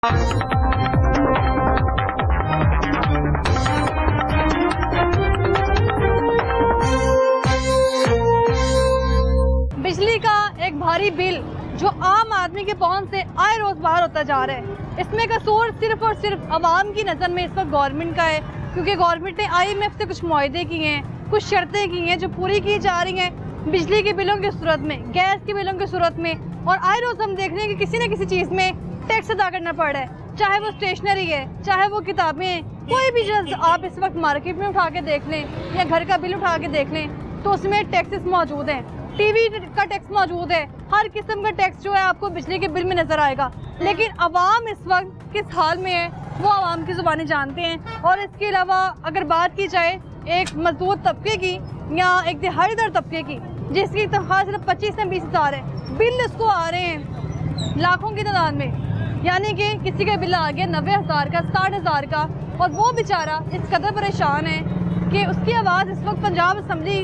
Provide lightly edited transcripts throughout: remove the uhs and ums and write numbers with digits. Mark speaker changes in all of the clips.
Speaker 1: बिजली का एक भारी बिल जो आम आदमी के पहुंच से आए रोज बाहर होता जा रहा है, इसमें कसूर सिर्फ और सिर्फ अवाम की नज़र में इस वक्त गवर्नमेंट का है, क्योंकि गवर्नमेंट ने IMF से कुछ मुआहदे किए हैं, कुछ शर्तें की हैं जो पूरी की जा रही हैं बिजली के बिलों की सूरत में, गैस के बिलों की सूरत में। और आए रोज हम देख रहे हैं कि किसी न किसी चीज़ में टैक्स अदा करना पड़ रहा है, चाहे वो स्टेशनरी है, चाहे वो किताबें हैं, कोई भी चीज़ आप इस वक्त मार्केट में उठा के देख लें या घर का बिल उठा के देख लें तो उसमें टैक्सेस मौजूद हैं। टीवी का टैक्स मौजूद है, हर किस्म का टैक्स जो है आपको बिजली के बिल में नजर आएगा। लेकिन अवाम इस वक्त किस हाल में है वो अवाम की जुबानी जानते हैं। और इसके अलावा अगर बात की जाए एक मजदूर तबके की या एक दिहाड़ीदार तबके की जिसकी तनख्वाह सिर्फ 25 से 20 हज़ार है, बिल उसको आ रहे हैं लाखों की तादाद में, यानी कि किसी का बिल आ गया 90,000 का, 60,000 का, और वो बेचारा इस कदर परेशान है कि उसकी आवाज़ इस वक्त पंजाब असम्बली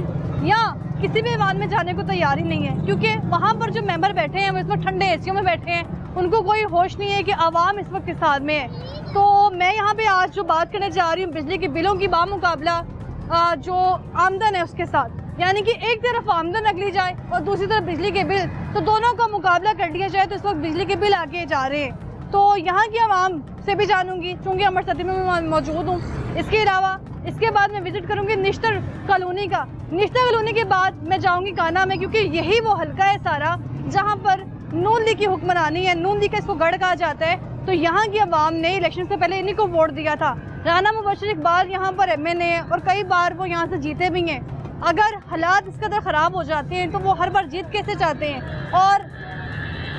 Speaker 1: या किसी भी ऐवान में जाने को तैयार ही नहीं है, क्योंकि वहाँ पर जो मेंबर बैठे हैं वो इस वक्त ठंडे एसियों में बैठे हैं, उनको कोई होश नहीं है कि आवाम इस वक्त किस हाल में है। तो मैं यहाँ पे आज जो बात करने जा रही हूँ बिजली के बिलों की बामुकाबला जो आमदन है उसके साथ, यानी कि एक तरफ आमदन रख ली जाए और दूसरी तरफ बिजली के बिल, तो दोनों का मुकाबला कर लिया जाए तो इस वक्त बिजली के बिल आगे जा रहे हैं। तो यहाँ की आवाम से भी जानूंगी, चूँकि अमरसती में मैं मौजूद हूँ। इसके अलावा इसके बाद मैं विजिट करूंगी निश्तर कॉलोनी का। निश्तर कॉलोनी के बाद मैं जाऊंगी काना में, क्योंकि यही वो हल्का है सारा जहां पर नून लीग की हुक्मरानी है, नून लीग का इसको गढ़ कहा जाता है। तो यहाँ की आवाम ने इलेक्शन से पहले इन्हीं को वोट दिया था। राना मुबशर इकबाल यहाँ पर MNA है और कई बार वो यहाँ से जीते भी हैं। अगर हालात इस कदर ख़राब हो जाते हैं तो वो हर बार जीत कैसे चाहते हैं। और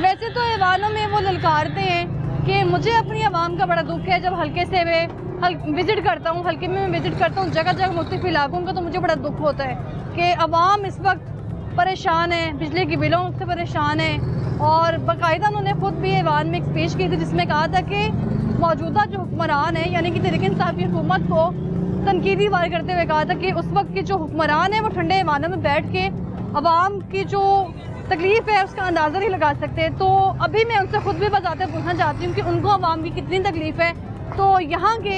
Speaker 1: वैसे तो ऐवानों में वो ललकारते हैं कि मुझे अपनी आवाम का बड़ा दुख है। जब हल्के से मैं विज़िट करता हूँ, हल्के में मैं विज़िट करता हूँ जगह जगह मुख्तलिफ इलाकों का, तो मुझे बड़ा दुख होता है कि आवाम इस वक्त परेशान है, बिजली के बिलों से परेशान है। और बाकायदा उन्होंने खुद भी ऐवान में एक स्पीच की थी जिसमें कहा था कि मौजूदा जो हुक्मरान है, यानी कि तहरीक इंसाफ की हुकूमत को तनकीदी वार करते हुए कहा था कि उस वक्त के जो हुक्मरान है वो ठंडे ऐवानों में बैठ के आवाम की जो तकलीफ़ है उसका अंदाज़ा नहीं लगा सकते। तो अभी मैं उनसे खुद भी बताते पूछना चाहती हूँ कि उनको आवाम की कितनी तकलीफ़ है। तो यहाँ के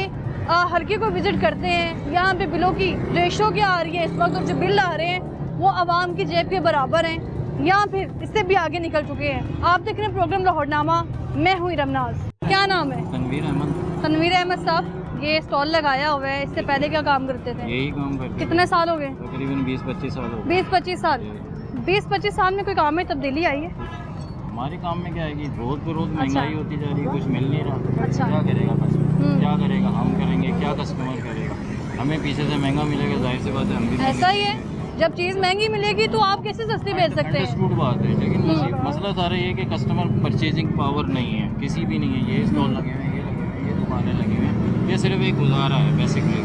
Speaker 1: हल्के को विज़िट करते हैं, यहाँ पे बिलों की रेशो क्या आ रही है इस वक्त, और जो बिल आ रहे हैं वो आवाम की जेब के बराबर हैं या फिर इससे भी आगे निकल चुके हैं। आप देख रहे हैं प्रोग्राम लाहौरनामा, मैं हूँ रमनाज। क्या नाम है?
Speaker 2: तनवीर अहमद।
Speaker 1: तनवीर अहमद साहब, ये स्टॉल लगाया हुआ है, इससे पहले क्या काम करते थे?
Speaker 2: यही काम करते।
Speaker 1: कितने साल हो गए?
Speaker 2: तकरीबन 20-25 साल हो गए।
Speaker 1: 20-25 साल। 20-25 साल में कोई काम में तब्दीली आई है?
Speaker 2: हमारे काम में क्या है कि रोज पे रोज महंगाई होती जा रही है, कुछ मिल नहीं रहा।
Speaker 1: अच्छा।
Speaker 2: क्या करेगा कस्टमर, क्या करेगा, हम करेंगे क्या, कस्टमर करेगा। हमें पीछे से महंगा मिलेगा, जाहिर सी बात है हम भी
Speaker 1: ऐसा ही है। जब चीज़ महंगी मिलेगी तो आप कैसे सस्ती बेच सकते हैं?
Speaker 2: अंडरस्टूड बात है, लेकिन मसला सारा ये है कि कस्टमर परचेजिंग पावर नहीं है, किसी भी नहीं है। ये स्टॉल लगे हुए हैं, ये लगे हुए हैं, ये दुकानें लगी हुई हैं, ये सिर्फ एक गुजारा है, बेसिकली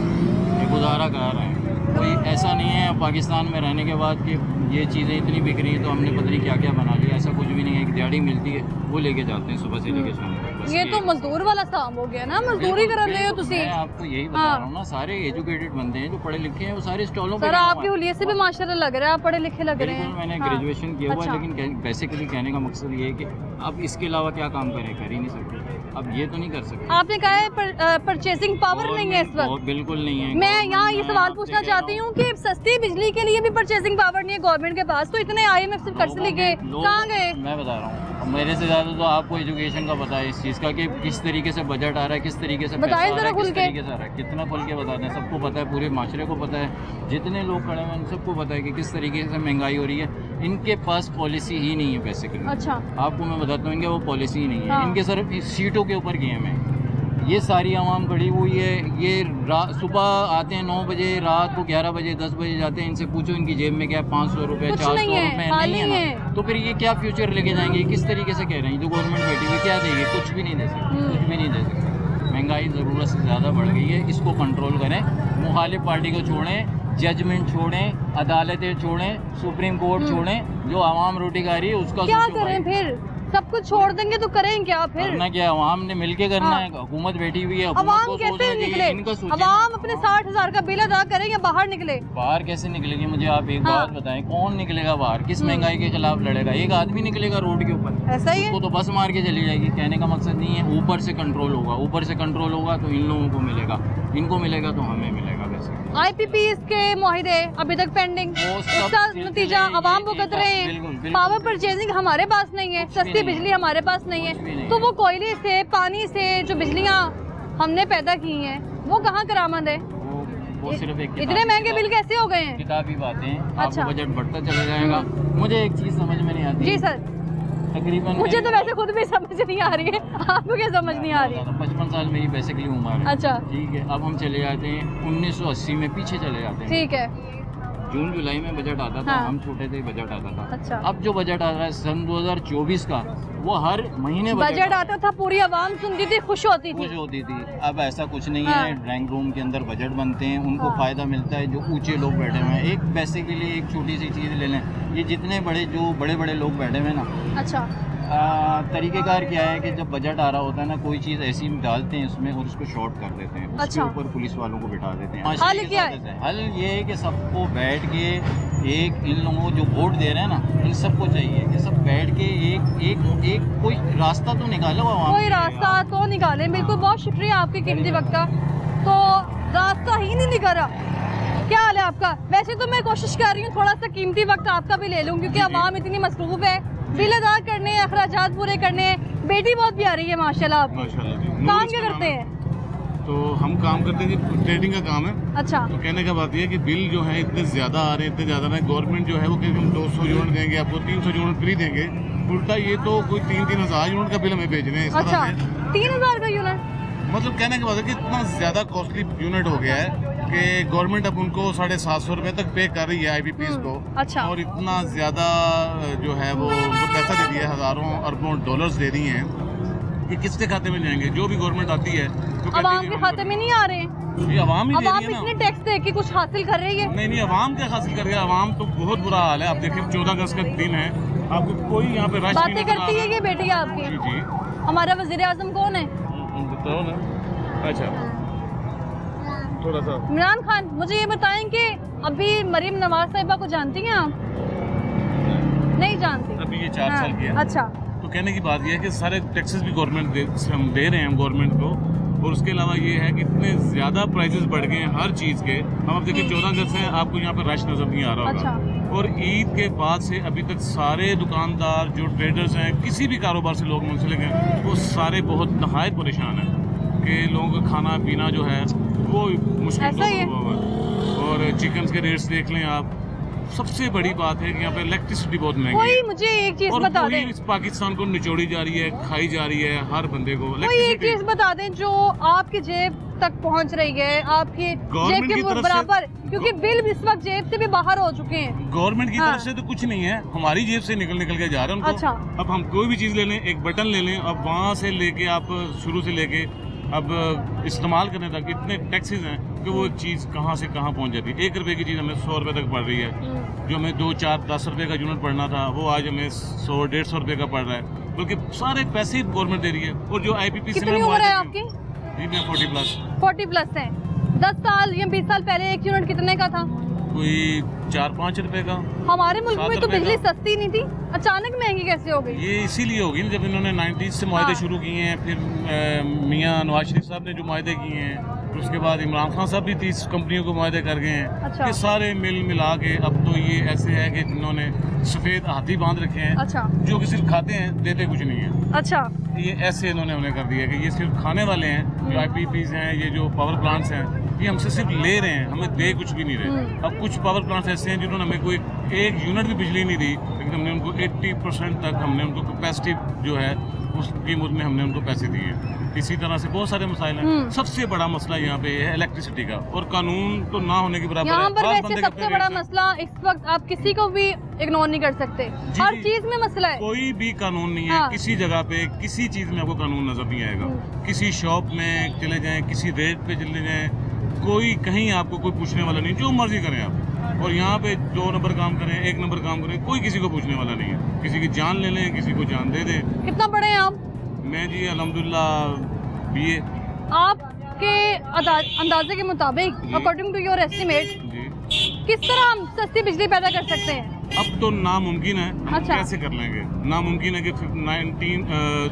Speaker 2: ये गुजारा कर रहे हैं। कोई ऐसा नहीं है पाकिस्तान में रहने के बाद कि ये चीज़ें इतनी बिक रही हैं तो हमने पता नहीं क्या क्या बना लिया, ऐसा कुछ भी नहीं है। एक दिहाड़ी मिलती है वो लेके जाते हैं सुबह से लेके शाम तक।
Speaker 1: ये तो मजदूर वाला काम हो गया ना, मजदूरी कर रहे हो तुसी।
Speaker 2: मैं आपको यही बता रहा हूँ ना, सारे एजुकेटेड बंदे हैं जो पढ़े लिखे हैं, वो सारे स्टॉलों
Speaker 1: सर आपके हुलिये से भी माशाल्लाह लग रहा है, आप पढ़े लिखे लग रहे हैं।
Speaker 2: मैंने ग्रेजुएशन किया हुआ है, लेकिन बेसिकली कहने का मकसद ये है कि अब इसके अलावा क्या काम करें, कर ही नहीं सकते। अब ये तो नहीं कर सकते।
Speaker 1: आपने कहा है परचेसिंग पावर नहीं है इस वक्त।
Speaker 2: बिल्कुल नहीं है।
Speaker 1: मैं यहाँ ये सवाल पूछना चाहती हूँ कि सस्ती बिजली के लिए भी परचेसिंग पावर नहीं है गवर्नमेंट के पास, तो इतने IMF से कर्ज लेके कहाँ गए?
Speaker 2: मैं बता रहा हूँ, मेरे से ज़्यादा तो आपको एजुकेशन का पता है इस चीज़ का कि किस तरीके से बजट आ रहा है, किस तरीके से पैसा आ रहा है, किस तरीके से आ रहा है, कितना खुल के बताते हैं, सबको पता है, पूरे माशरे को पता है, जितने लोग खड़े हैं उन सबको पता है कि किस तरीके से महंगाई हो रही है। इनके पास पॉलिसी ही नहीं है बेसिकली।
Speaker 1: अच्छा।
Speaker 2: आपको मैं बताता हूँ, इनके वो पॉलिसी ही नहीं है।
Speaker 1: हाँ।
Speaker 2: इनके सिर्फ सीटों के ऊपर गेम है। ये सारी आवाम खड़ी हुई है, ये सुबह आते हैं 9 बजे, रात को 11 बजे 10 बजे जाते हैं। इनसे पूछो इनकी जेब में क्या है, 500 रुपये, 400 रुपये नहीं है ना, तो फिर ये क्या फ्यूचर लेके जाएंगे? किस तरीके से कह रहे हैं जो गवर्नमेंट बैठी हुई क्या देगी? कुछ भी नहीं दे सकती, कुछ भी नहीं दे सकती। महंगाई ज़रूरत से ज़्यादा बढ़ गई है, इसको कंट्रोल करें। मुखालिफ पार्टी को छोड़ें, जजमेंट छोड़ें, अदालतें छोड़ें, सुप्रीम कोर्ट छोड़ें, जो आवाम रोटी खा रही है उसका
Speaker 1: क्या करें फिर? सब कुछ छोड़ देंगे तो करें क्या फिर?
Speaker 2: करना क्या, आवाम ने मिलके करना
Speaker 1: हाँ।
Speaker 2: है, हुकूमत बैठी हुई है, हुकूमत
Speaker 1: अवाम
Speaker 2: को
Speaker 1: कैसे
Speaker 2: सोचना चाहिए,
Speaker 1: निकले?
Speaker 2: इनका सोचें।
Speaker 1: अवाम अपने 60,000 का बिल अदा करें या बाहर निकले?
Speaker 2: बाहर कैसे निकलेगी? मुझे आप एक
Speaker 1: हाँ।
Speaker 2: बात बताएं, कौन निकलेगा बाहर? किस महंगाई के खिलाफ लड़ेगा? एक आदमी निकलेगा रोड के ऊपर,
Speaker 1: ऐसा ही है।
Speaker 2: उसको तो बस मार के चली जाएगी। कहने का मकसद नहीं है, ऊपर से कंट्रोल होगा, ऊपर से कंट्रोल होगा तो इन लोगों को मिलेगा, इनको मिलेगा तो हमें मिलेगा। वैसे
Speaker 1: IPPs के मुआहिदे अभी तक पेंडिंग,
Speaker 2: वो सब
Speaker 1: इसका
Speaker 2: सिलसिले
Speaker 1: नतीजा
Speaker 2: ये
Speaker 1: अवाम
Speaker 2: चीज़
Speaker 1: भुगत
Speaker 2: का-
Speaker 1: रहे हैं।
Speaker 2: बिल्कुल, बिल्कुल।
Speaker 1: पावर परचेजिंग हमारे पास नहीं है,
Speaker 2: कुछ भी
Speaker 1: सस्ती
Speaker 2: नहीं।
Speaker 1: बिजली हमारे पास नहीं
Speaker 2: कुछ भी
Speaker 1: है,
Speaker 2: नहीं।
Speaker 1: तो वो कोयले से, पानी से जो बिजलियाँ हमने पैदा की हैं वो कहाँ करामद है?
Speaker 2: वो सिर्फ एक
Speaker 1: इतने महंगे बिल कैसे हो गए हैं?
Speaker 2: किताबी बातें।
Speaker 1: अच्छा।
Speaker 2: आपको बजट बढ़ता चला जाएगा। मुझे एक चीज़ समझ में नहीं आती।
Speaker 1: जी सर,
Speaker 2: तकरीबन
Speaker 1: मुझे तो वैसे खुद भी समझ नहीं आ रही है, आपको क्या समझ नहीं आ रही है?
Speaker 2: 55 साल मेरी बेसिकली उम्र है।
Speaker 1: अच्छा,
Speaker 2: ठीक है, अब हम चले जाते हैं 1980 में, पीछे चले जाते हैं।
Speaker 1: ठीक है।
Speaker 2: जून जुलाई में बजट आता था,
Speaker 1: हाँ।
Speaker 2: हम छोटे थे, बजट आता था।
Speaker 1: अच्छा,
Speaker 2: अब जो बजट आ रहा है सन 2024 का, वो हर महीने
Speaker 1: बजट आता था, पूरी आवाम सुनती थी, खुश होती थी।
Speaker 2: खुश होती थी। अब ऐसा कुछ नहीं
Speaker 1: हाँ।
Speaker 2: है। ड्राइंग रूम के अंदर बजट बनते हैं, उनको
Speaker 1: हाँ।
Speaker 2: फ़ायदा मिलता है जो ऊंचे लोग बैठे हुए हैं। एक पैसे के लिए एक छोटी सी चीज़ ले लें, ये जितने जो बड़े बड़े लोग बैठे हुए हैं ना,
Speaker 1: अच्छा,
Speaker 2: तरीक़ेकार क्या है कि जब बजट आ रहा होता है ना, कोई चीज़ ऐसी डालते हैं उसमें और उसको शॉर्ट कर देते हैं, उसके
Speaker 1: अच्छा।
Speaker 2: ऊपर पुलिस वालों को बिठा देते हैं।
Speaker 1: हल
Speaker 2: के
Speaker 1: क्या
Speaker 2: साथ ऐसा हल ये है कि सबको बैठ के, एक इन लोगों को जो वोट दे रहे हैं ना, इन सबको चाहिए कि सब बैठ के एक कोई रास्ता तो निकालो आवाम
Speaker 1: कोई
Speaker 2: के लिए।
Speaker 1: रास्ता तो निकालें। बिल्कुल, बहुत शुक्रिया आपके कीमती वक्त का। तो रास्ता ही नहीं निकल रहा। क्या हाल है आपका? वैसे तो मैं कोशिश कर रही हूँ थोड़ा सा कीमती वक्त आपका भी ले लूँ, क्योंकि आवाम इतनी मसरूफ है, बिल अदा करने, अखराजात पूरे करने। बेटी बहुत प्यारी है माशाल्लाह आपकी।
Speaker 3: माशाल्लाह जी।
Speaker 1: काम
Speaker 3: नूर
Speaker 1: क्या
Speaker 3: इसका
Speaker 1: करते
Speaker 3: नाम
Speaker 1: हैं?
Speaker 3: है। तो हम काम करते हैं जी, ट्रेडिंग का काम है।
Speaker 1: अच्छा,
Speaker 3: तो कहने का बात यह है कि बिल जो है इतने ज़्यादा आ रहे हैं, इतने ज़्यादा है। गवर्नमेंट जो है वो कहेगी हम 200 यूनिट देंगे आपको, 300 यूनिट फ्री देंगे। उल्टा ये तो कोई 3-3 हज़ार यूनिट का बिल हमें भेज रहे हैं इस
Speaker 1: अच्छा,
Speaker 3: तरह से।
Speaker 1: 3,000 का यूनिट?
Speaker 3: मतलब कहने का बात है कि इतना ज़्यादा कॉस्टली यूनिट हो गया है कि गवर्नमेंट अब उनको 750 रुपये तक पे कर रही है IPPs को।
Speaker 1: अच्छा,
Speaker 3: और इतना ज़्यादा जो है वो उनको पैसा दे दिया है, हज़ारों अरबों डॉलर्स दे दिए हैं कि किसके खाते में जाएंगे। जो भी गवर्नमेंट आती है तो कहती है
Speaker 1: आवाम
Speaker 3: कि
Speaker 1: के
Speaker 3: हम
Speaker 1: खाते में नहीं आ रहे हैं।
Speaker 3: ये आवाम ही दे
Speaker 1: आवाम
Speaker 3: रही है
Speaker 1: इतने
Speaker 3: ना।
Speaker 1: टैक्स दे के कुछ हासिल कर रही है?
Speaker 3: नहीं, आवाम क्या हासिल कर रहा है? आवाम तो बहुत बुरा हाल है। आप देखिए 14 अगस्त का दिन है, आपको कोई यहाँ पे रश नहीं
Speaker 1: बातें
Speaker 3: नजर आ
Speaker 1: करती है
Speaker 3: रहा।
Speaker 1: ये बेटी आपकी?
Speaker 3: जी जी,
Speaker 1: हमारा वजीर आजम कौन है?
Speaker 3: बताओ ना। अच्छा, थोड़ा सा
Speaker 1: इमरान खान। मुझे ये बताएं कि अभी मरीम नवाज साहिबा को जानती हैं आप? नहीं जानती?
Speaker 3: अभी ये 4 साल की है।
Speaker 1: अच्छा,
Speaker 3: तो कहने की बात यह है कि सारे टैक्सेस भी गवर्नमेंट हम दे रहे हैं गवर्नमेंट को। और उसके अलावा ये है कि इतने ज़्यादा प्राइसेस बढ़ गए हैं हर चीज़ के। हम अब देखिए 14 अगस्त से आपको यहाँ पे रश नज़र नहीं आ रहा होगा।
Speaker 1: अच्छा।
Speaker 3: और ईद के बाद से अभी तक सारे दुकानदार जो ट्रेडर्स हैं, किसी भी कारोबार से लोग मुंसलिक हैं, वो सारे बहुत नहायत परेशान हैं कि लोगों का खाना पीना जो है वो मुश्किल
Speaker 1: ऐसा ही है।
Speaker 3: हुआ है। और चिकन के रेट्स देख लें आप। सबसे बड़ी बात है कि यहाँ पे इलेक्ट्रिसिटी बहुत महंगी
Speaker 1: कोई
Speaker 3: है।
Speaker 1: मुझे एक चीज
Speaker 3: और
Speaker 1: बता
Speaker 3: वही
Speaker 1: दें,
Speaker 3: इस पाकिस्तान को निचोड़ी जा रही है, खाई जा रही है हर बंदे को।
Speaker 1: कोई एक
Speaker 3: इलेक्ट्रिसिटी
Speaker 1: चीज बता दें जो आपकी जेब तक पहुंच रही है, आपकी जेब
Speaker 3: गवर्नमेंट
Speaker 1: के
Speaker 3: की तरफ से-
Speaker 1: बराबर, क्योंकि बिल इस वक्त जेब से भी बाहर हो चुके हैं।
Speaker 3: गवर्नमेंट की
Speaker 1: हाँ।
Speaker 3: तरफ से तो कुछ नहीं है, हमारी जेब से निकल के जा रहे हैं उनको।
Speaker 1: अच्छा।
Speaker 3: अब हम कोई भी चीज़ ले लें, एक बटन ले लें, अब वहाँ से लेके आप शुरू से लेके अब इस्तेमाल करने तक इतने टैक्सेस हैं कि वो चीज़ कहाँ से कहाँ पहुँच जाती है। 1 रुपये की चीज़ हमें 100 रुपये तक पड़ रही है। जो हमें 2, 4, 10 रुपये का यूनिट पड़ना था वो आज हमें 100-150 रुपये का पड़ रहा है। बल्कि सारे पैसे गवर्नमेंट दे रही है। और जो IPP से
Speaker 1: कितनी उम्र है आपकी?
Speaker 3: जी मैं 40+।
Speaker 1: 40 प्लस है। 10 साल या 20 साल पहले एक यूनिट कितने का था?
Speaker 3: कोई 4-5 रुपये का।
Speaker 1: हमारे मुल्क
Speaker 3: 7
Speaker 1: में तो
Speaker 3: रुपए
Speaker 1: बिजली
Speaker 3: का।
Speaker 1: सस्ती नहीं थी, अचानक महंगी कैसे हो गई?
Speaker 3: ये इसीलिए होगी ना, जब इन्होंने 90s से मुआहदे
Speaker 1: हाँ।
Speaker 3: शुरू किए हैं। फिर मियाँ नवाज शरीफ साहब ने जो मुआहदे किए हैं, उसके बाद इमरान खान साहब भी 30 कंपनियों को मुआहदे कर गए हैं।
Speaker 1: अच्छा।
Speaker 3: ये सारे मिला के अब तो ये ऐसे है कि इन्होंने सफ़ेद हाथी बांध रखे हैं,
Speaker 1: अच्छा,
Speaker 3: जो कि सिर्फ खाते हैं, देते कुछ नहीं है।
Speaker 1: अच्छा,
Speaker 3: ये ऐसे इन्होंने उन्हें कर दिया कि ये सिर्फ खाने वाले हैं। जो IPPs हैं, ये जो पावर प्लांट्स हैं, ये हमसे सिर्फ ले रहे हैं, हमें दे कुछ भी नहीं रहे। अब कुछ पावर प्लांट्स ऐसे हैं जिन्होंने हमें कोई एक यूनिट भी बिजली नहीं दी, लेकिन हमने उनको 80% तक हमने उनको कैपेसिटी जो है उस कीमत में हमने उनको पैसे दिए। इसी तरह से बहुत सारे मसाइल हैं। सबसे बड़ा मसला यहाँ पे है इलेक्ट्रिसिटी का, और कानून तो ना होने के बराबर है।
Speaker 1: यहाँ पर
Speaker 3: हर
Speaker 1: वैसे
Speaker 3: बंदे
Speaker 1: सबसे
Speaker 3: कहते
Speaker 1: बड़ा
Speaker 3: हैं
Speaker 1: मसला इस वक्त आप किसी को भी इग्नोर नहीं कर सकते,
Speaker 3: जी,
Speaker 1: हर
Speaker 3: जी।
Speaker 1: चीज में मसला है।
Speaker 3: कोई भी कानून नहीं है।
Speaker 1: हाँ।
Speaker 3: किसी जगह पे किसी चीज़ में आपको कानून नजर नहीं आएगा। किसी शॉप में चले जाएं, किसी रेट पे चले जाएं, कोई कहीं आपको कोई पूछने वाला नहीं, जो मर्जी करें आप। और यहाँ पे 2 नंबर काम करें, 1 नंबर काम करें, कोई किसी को पूछने वाला नहीं है। किसी की जान ले लें, किसी को जान दे दें।
Speaker 1: कितना पढ़े हैं आप?
Speaker 3: मैं जी अल्हम्दुलिल्लाह BA।
Speaker 1: आपके अंदाजे के मुताबिक,
Speaker 3: जी।
Speaker 1: अकॉर्डिंग टू योर एस्टिमेट,
Speaker 3: जी
Speaker 1: किस तरह हम सस्ती बिजली पैदा कर सकते हैं?
Speaker 3: अब तो नामुमकिन है।
Speaker 1: अच्छा।
Speaker 3: कैसे कर लेंगे? नामुमकिन है कि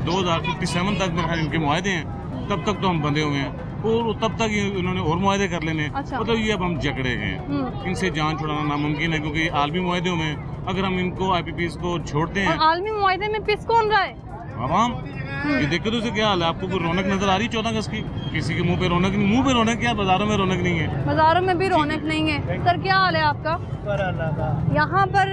Speaker 3: 2057 तक मेरे ख्याल इनके मुआहदे हैं, तब तक तो हम बंधे हुए हैं और तब तक इन्होंने और मुआहदे कर लेने।
Speaker 1: अच्छा।
Speaker 3: मतलब ये अब हम जकड़े गए हैं। इनसे जान छुड़ाना नामुमकिन है क्योंकि आलमी मुआहदे में अगर हम इनको IPPs को छोड़ते हैं।
Speaker 1: और आलमी मुआहदे में पिस कौन रहा है?
Speaker 3: आवाम। ये दिक्कत से क्या हाल है? आपको कोई रौनक नजर आ रही 14 अगस्त की? किसी के मुंह पे रौनक नहीं। मुंह पे रौनक क्या, बाजारों में रौनक नहीं है।
Speaker 1: बाजारों में भी रौनक नहीं है। सर क्या हाल है आपका? यहाँ पर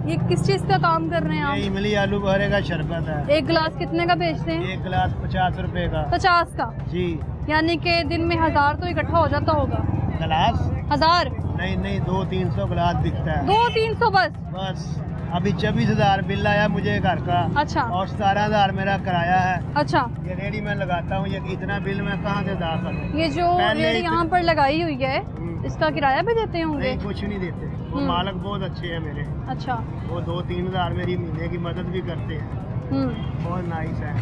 Speaker 1: ये किस चीज का काम कर रहे हैं आप?
Speaker 4: इमली आलू बुखारे का शरबत है।
Speaker 1: एक गिलास कितने का बेचते हैं?
Speaker 4: 1 गिलास 50 रुपए का।
Speaker 1: 50 का?
Speaker 4: जी।
Speaker 1: यानी कि दिन में 1000 तो इकट्ठा हो जाता होगा।
Speaker 4: गिलास
Speaker 1: 1000?
Speaker 4: नहीं 200-300 गिलास दिखता है।
Speaker 1: 200-300 बस?
Speaker 4: बस अभी 24,000 बिल आया मुझे घर का।
Speaker 1: अच्छा।
Speaker 4: और 17,000 मेरा किराया है।
Speaker 1: अच्छा।
Speaker 4: ये रेडी मैं लगाता हूँ, ये इतना बिल मैं कहाँ से दा सकूँ?
Speaker 1: ये जो
Speaker 4: पहले
Speaker 1: रेडी यहाँ पर लगाई हुई है, इसका किराया भी देते होंगे?
Speaker 4: नहीं, कुछ नहीं देते। वो मालक बहुत अच्छे हैं मेरे।
Speaker 1: अच्छा।
Speaker 4: वो 2-3 हज़ार मेरी महीने की मदद भी करते हैं। बहुत नाइस है।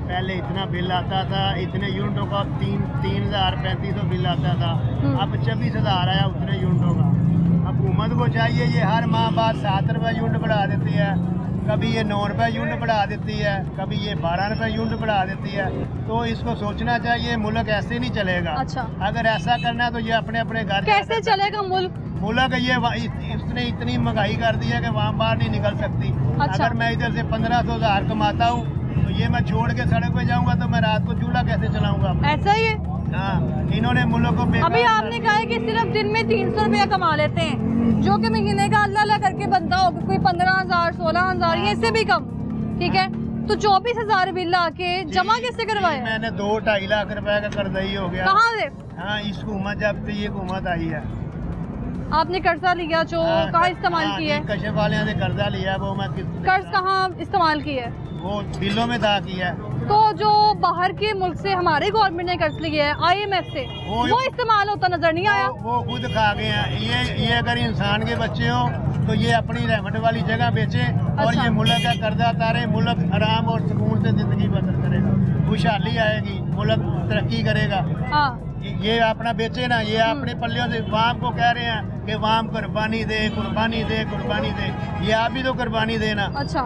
Speaker 4: पहले इतना बिल आता था, इतने यूनिटों का 3,000-3,500 बिल आता था। अब 24,000 आया उतने यूनिटों का। हुकूमत को चाहिए ये हर माह बाद 7 रुपये यूनिट बढ़ा देती है, कभी ये 9 रुपये यूनिट बढ़ा देती है, कभी ये 12 रुपये यूनिट बढ़ा देती है। तो इसको सोचना चाहिए, मुल्क ऐसे नहीं चलेगा।
Speaker 1: अच्छा।
Speaker 4: अगर ऐसा करना है तो ये अपने अपने घर
Speaker 1: कैसे चलेगा मुल्क?
Speaker 4: ये इसने इतनी महंगाई कर दी है कि वहाँ बाहर नहीं निकल सकती।
Speaker 1: अच्छा।
Speaker 4: अगर मैं इधर से 1500 कमाता हूँ तो ये मैं छोड़ के सड़क पे जाऊंगा तो मैं रात को चूल्हा कैसे चलाऊंगा?
Speaker 1: ऐसा ही है।
Speaker 4: हाँ, इन्होंने मुल्क को
Speaker 1: अभी आपने कहा है कि सिर्फ दिन में 300 रुपया कमा लेते हैं, जो कि महीने का अल्लाह अल्लाह करके बनता होगा कोई 15,000 16,000 ये इससे भी कम। ठीक है, तो 24,000 बिल आके जमा कैसे करवाया?
Speaker 4: मैंने 2-2.5 लाख रुपए का कर्जा ही हो गया।
Speaker 1: कहाँ से?
Speaker 4: हाँ, इस हुकूमत जब से ये हुकूमत आई है।
Speaker 1: आपने कर्जा लिया जो कहाँ इस्तेमाल किया है?
Speaker 4: कशफ वाले से कर्जा लिया, वो मैं
Speaker 1: कर्ज कहाँ इस्तेमाल किया है?
Speaker 4: वो बिलों में अदा किया है।
Speaker 1: तो जो बाहर के मुल्क से हमारे गवर्नमेंट ने कर्ज लिया है IMF से, वो इस्तेमाल होता नजर नहीं आया।
Speaker 4: वो खुद खा गए हैं। ये अगर इंसान के बच्चे हो तो ये अपनी रहमत वाली जगह बेचे और
Speaker 1: अच्छा।
Speaker 4: ये मुल्क का कर्जा उतारे, मुल्क आराम और सुकून से जिंदगी बसर करेगा, खुशहाली आएगी, मुल्क तरक्की करेगा।
Speaker 1: हाँ।
Speaker 4: ये अपना बेचे ना, ये अपने पल्लियों से वाम को कह रहे हैं कि वाम कुर्बानी दे कुर्बानी दे कुर्बानी दे। ये आप भी तो कुर्बानी देना।
Speaker 1: अच्छा।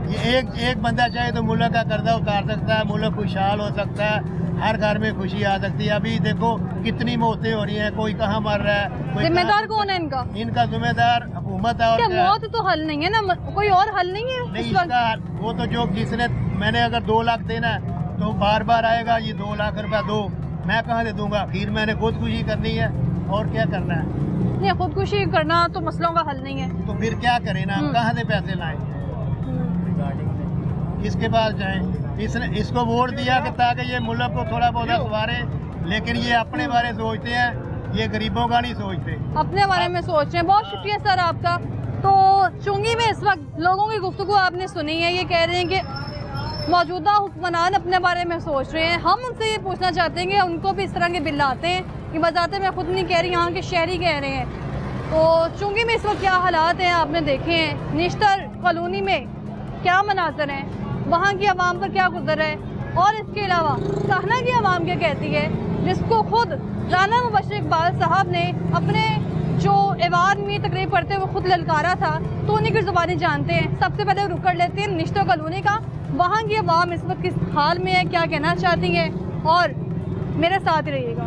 Speaker 4: ये एक बंदा चाहे तो मुल्क का कर्जा उतार सकता है, मुल्क खुशहाल हो सकता है, हर घर में खुशी आ सकती है। अभी देखो कितनी मौतें हो रही हैं, कोई कहाँ मर रहा है, कोई
Speaker 1: जिम्मेदार कौन है इनका?
Speaker 4: इनका जिम्मेदार हुकूमत है।
Speaker 1: क्या
Speaker 4: और
Speaker 1: मौत तो हल नहीं है ना? कोई और हल नहीं है
Speaker 4: नहीं
Speaker 1: इस वक्त?
Speaker 4: इसका वो तो जो जिसने मैंने अगर 2 लाख देना है तो बार बार आएगा ये 2 लाख रुपया दो, मैं कहाँ दे दूंगा? फिर मैंने खुदकुशी करनी है और क्या करना है?
Speaker 1: नहीं, खुदकुशी करना तो मसलों का हल नहीं है।
Speaker 4: तो फिर क्या करें ना, कहाँ से पैसे लाएं? इसके पास जाएं। इसको वोट दिया कि ताकि ये मुल्क को थोड़ा बहुत सवारे, लेकिन ये अपने बारे सोचते हैं, ये गरीबों का नहीं सोचते।
Speaker 1: अपने बारे में सोच रहे हैं। बहुत शुक्रिया सर आपका। तो चुंगी में इस वक्त लोगों की गुफ्तगू आपने सुनी है, ये कह रहे हैं कि मौजूदा हुक्मरान अपने बारे में सोच रहे हैं। हम उनसे ये पूछना चाहते हैं कि उनको भी इस तरह के बिल आते हैं कि बजाते मैं खुद नहीं कह रही, यहाँ के शहरी कह रहे हैं। तो चुंगी में इस वक्त क्या हालात हैं आपने देखे हैं, निश्तर कॉलोनी में क्या मनाजर हैं, वहाँ की आवाम पर क्या गुजर है, और इसके अलावा सहना की आवाम क्या कहती है, जिसको खुद राना मुबशर इकबाल साहब ने अपने जो एवान में तकरीब करते हुए खुद ललकारा था, तो उन्हीं की ज़ुबानी जानते हैं। सबसे पहले रुक कर लेते हैं निश्तर कॉलोनी का, वहाँ की आवाम इस वक्त किस हाल में है, क्या कहना चाहती है, और मेरे साथ ही रहिएगा।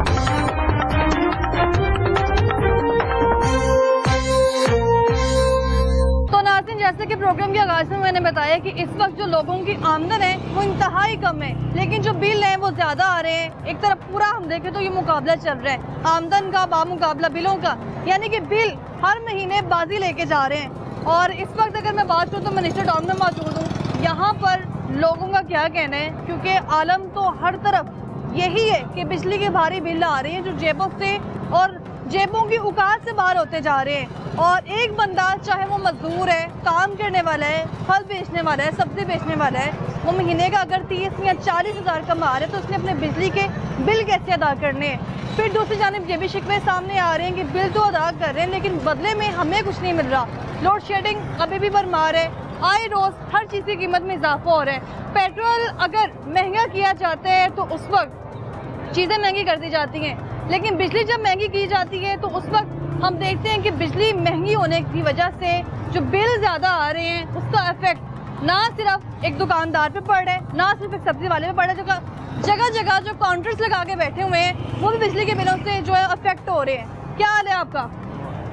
Speaker 1: जैसे कि प्रोग्राम के आगाज में मैंने बताया कि इस वक्त जो लोगों की आमदन है वो इंतहाई कम है, लेकिन जो बिल हैं वो ज्यादा आ रहे हैं। एक तरफ पूरा हम देखें तो ये मुकाबला चल रहा है आमदन का बामुकाबला बिलों का, यानी कि बिल हर महीने बाजी लेके जा रहे हैं। और इस वक्त अगर मैं बात करूँ तो मैं निश्तर टाउन में मौजूद हूँ। यहाँ पर लोगों का क्या कहना है, क्योंकि आलम तो हर तरफ यही है कि बिजली के भारी बिल आ रहे हैं जो जेबों से और जेबों की औकात से बाहर होते जा रहे हैं। और एक बंदा, चाहे वो मजदूर है, काम करने वाला है, फल बेचने वाला है, सब्जी बेचने वाला है, वो महीने का अगर 30 या 40 हज़ार कमा रहे तो उसने अपने बिजली के बिल कैसे अदा करने हैं। फिर दूसरी जानिब ये भी शिकवे सामने आ रहे हैं कि बिल तो अदा कर रहे हैं लेकिन बदले में हमें कुछ नहीं मिल रहा। लोड शेडिंग अभी भी बरमार है, आए रोज़ हर चीज़ की कीमत में इजाफा हो रहा है। पेट्रोल अगर महंगा किया जाता है तो उस वक्त चीज़ें महंगी कर दी जाती हैं, लेकिन बिजली जब महंगी की जाती है तो उस वक्त हम देखते हैं कि बिजली महंगी होने की वजह से जो बिल ज़्यादा आ रहे हैं उसका इफेक्ट ना सिर्फ एक दुकानदार पे पड़ रहा है, ना सिर्फ एक सब्जी वाले पे पड़ रहा है, जगह जगह जो काउंटर्स लगा के बैठे हुए हैं वो भी बिजली के बिलों से जो है अफेक्ट हो रहे हैं। क्या हाल है आपका?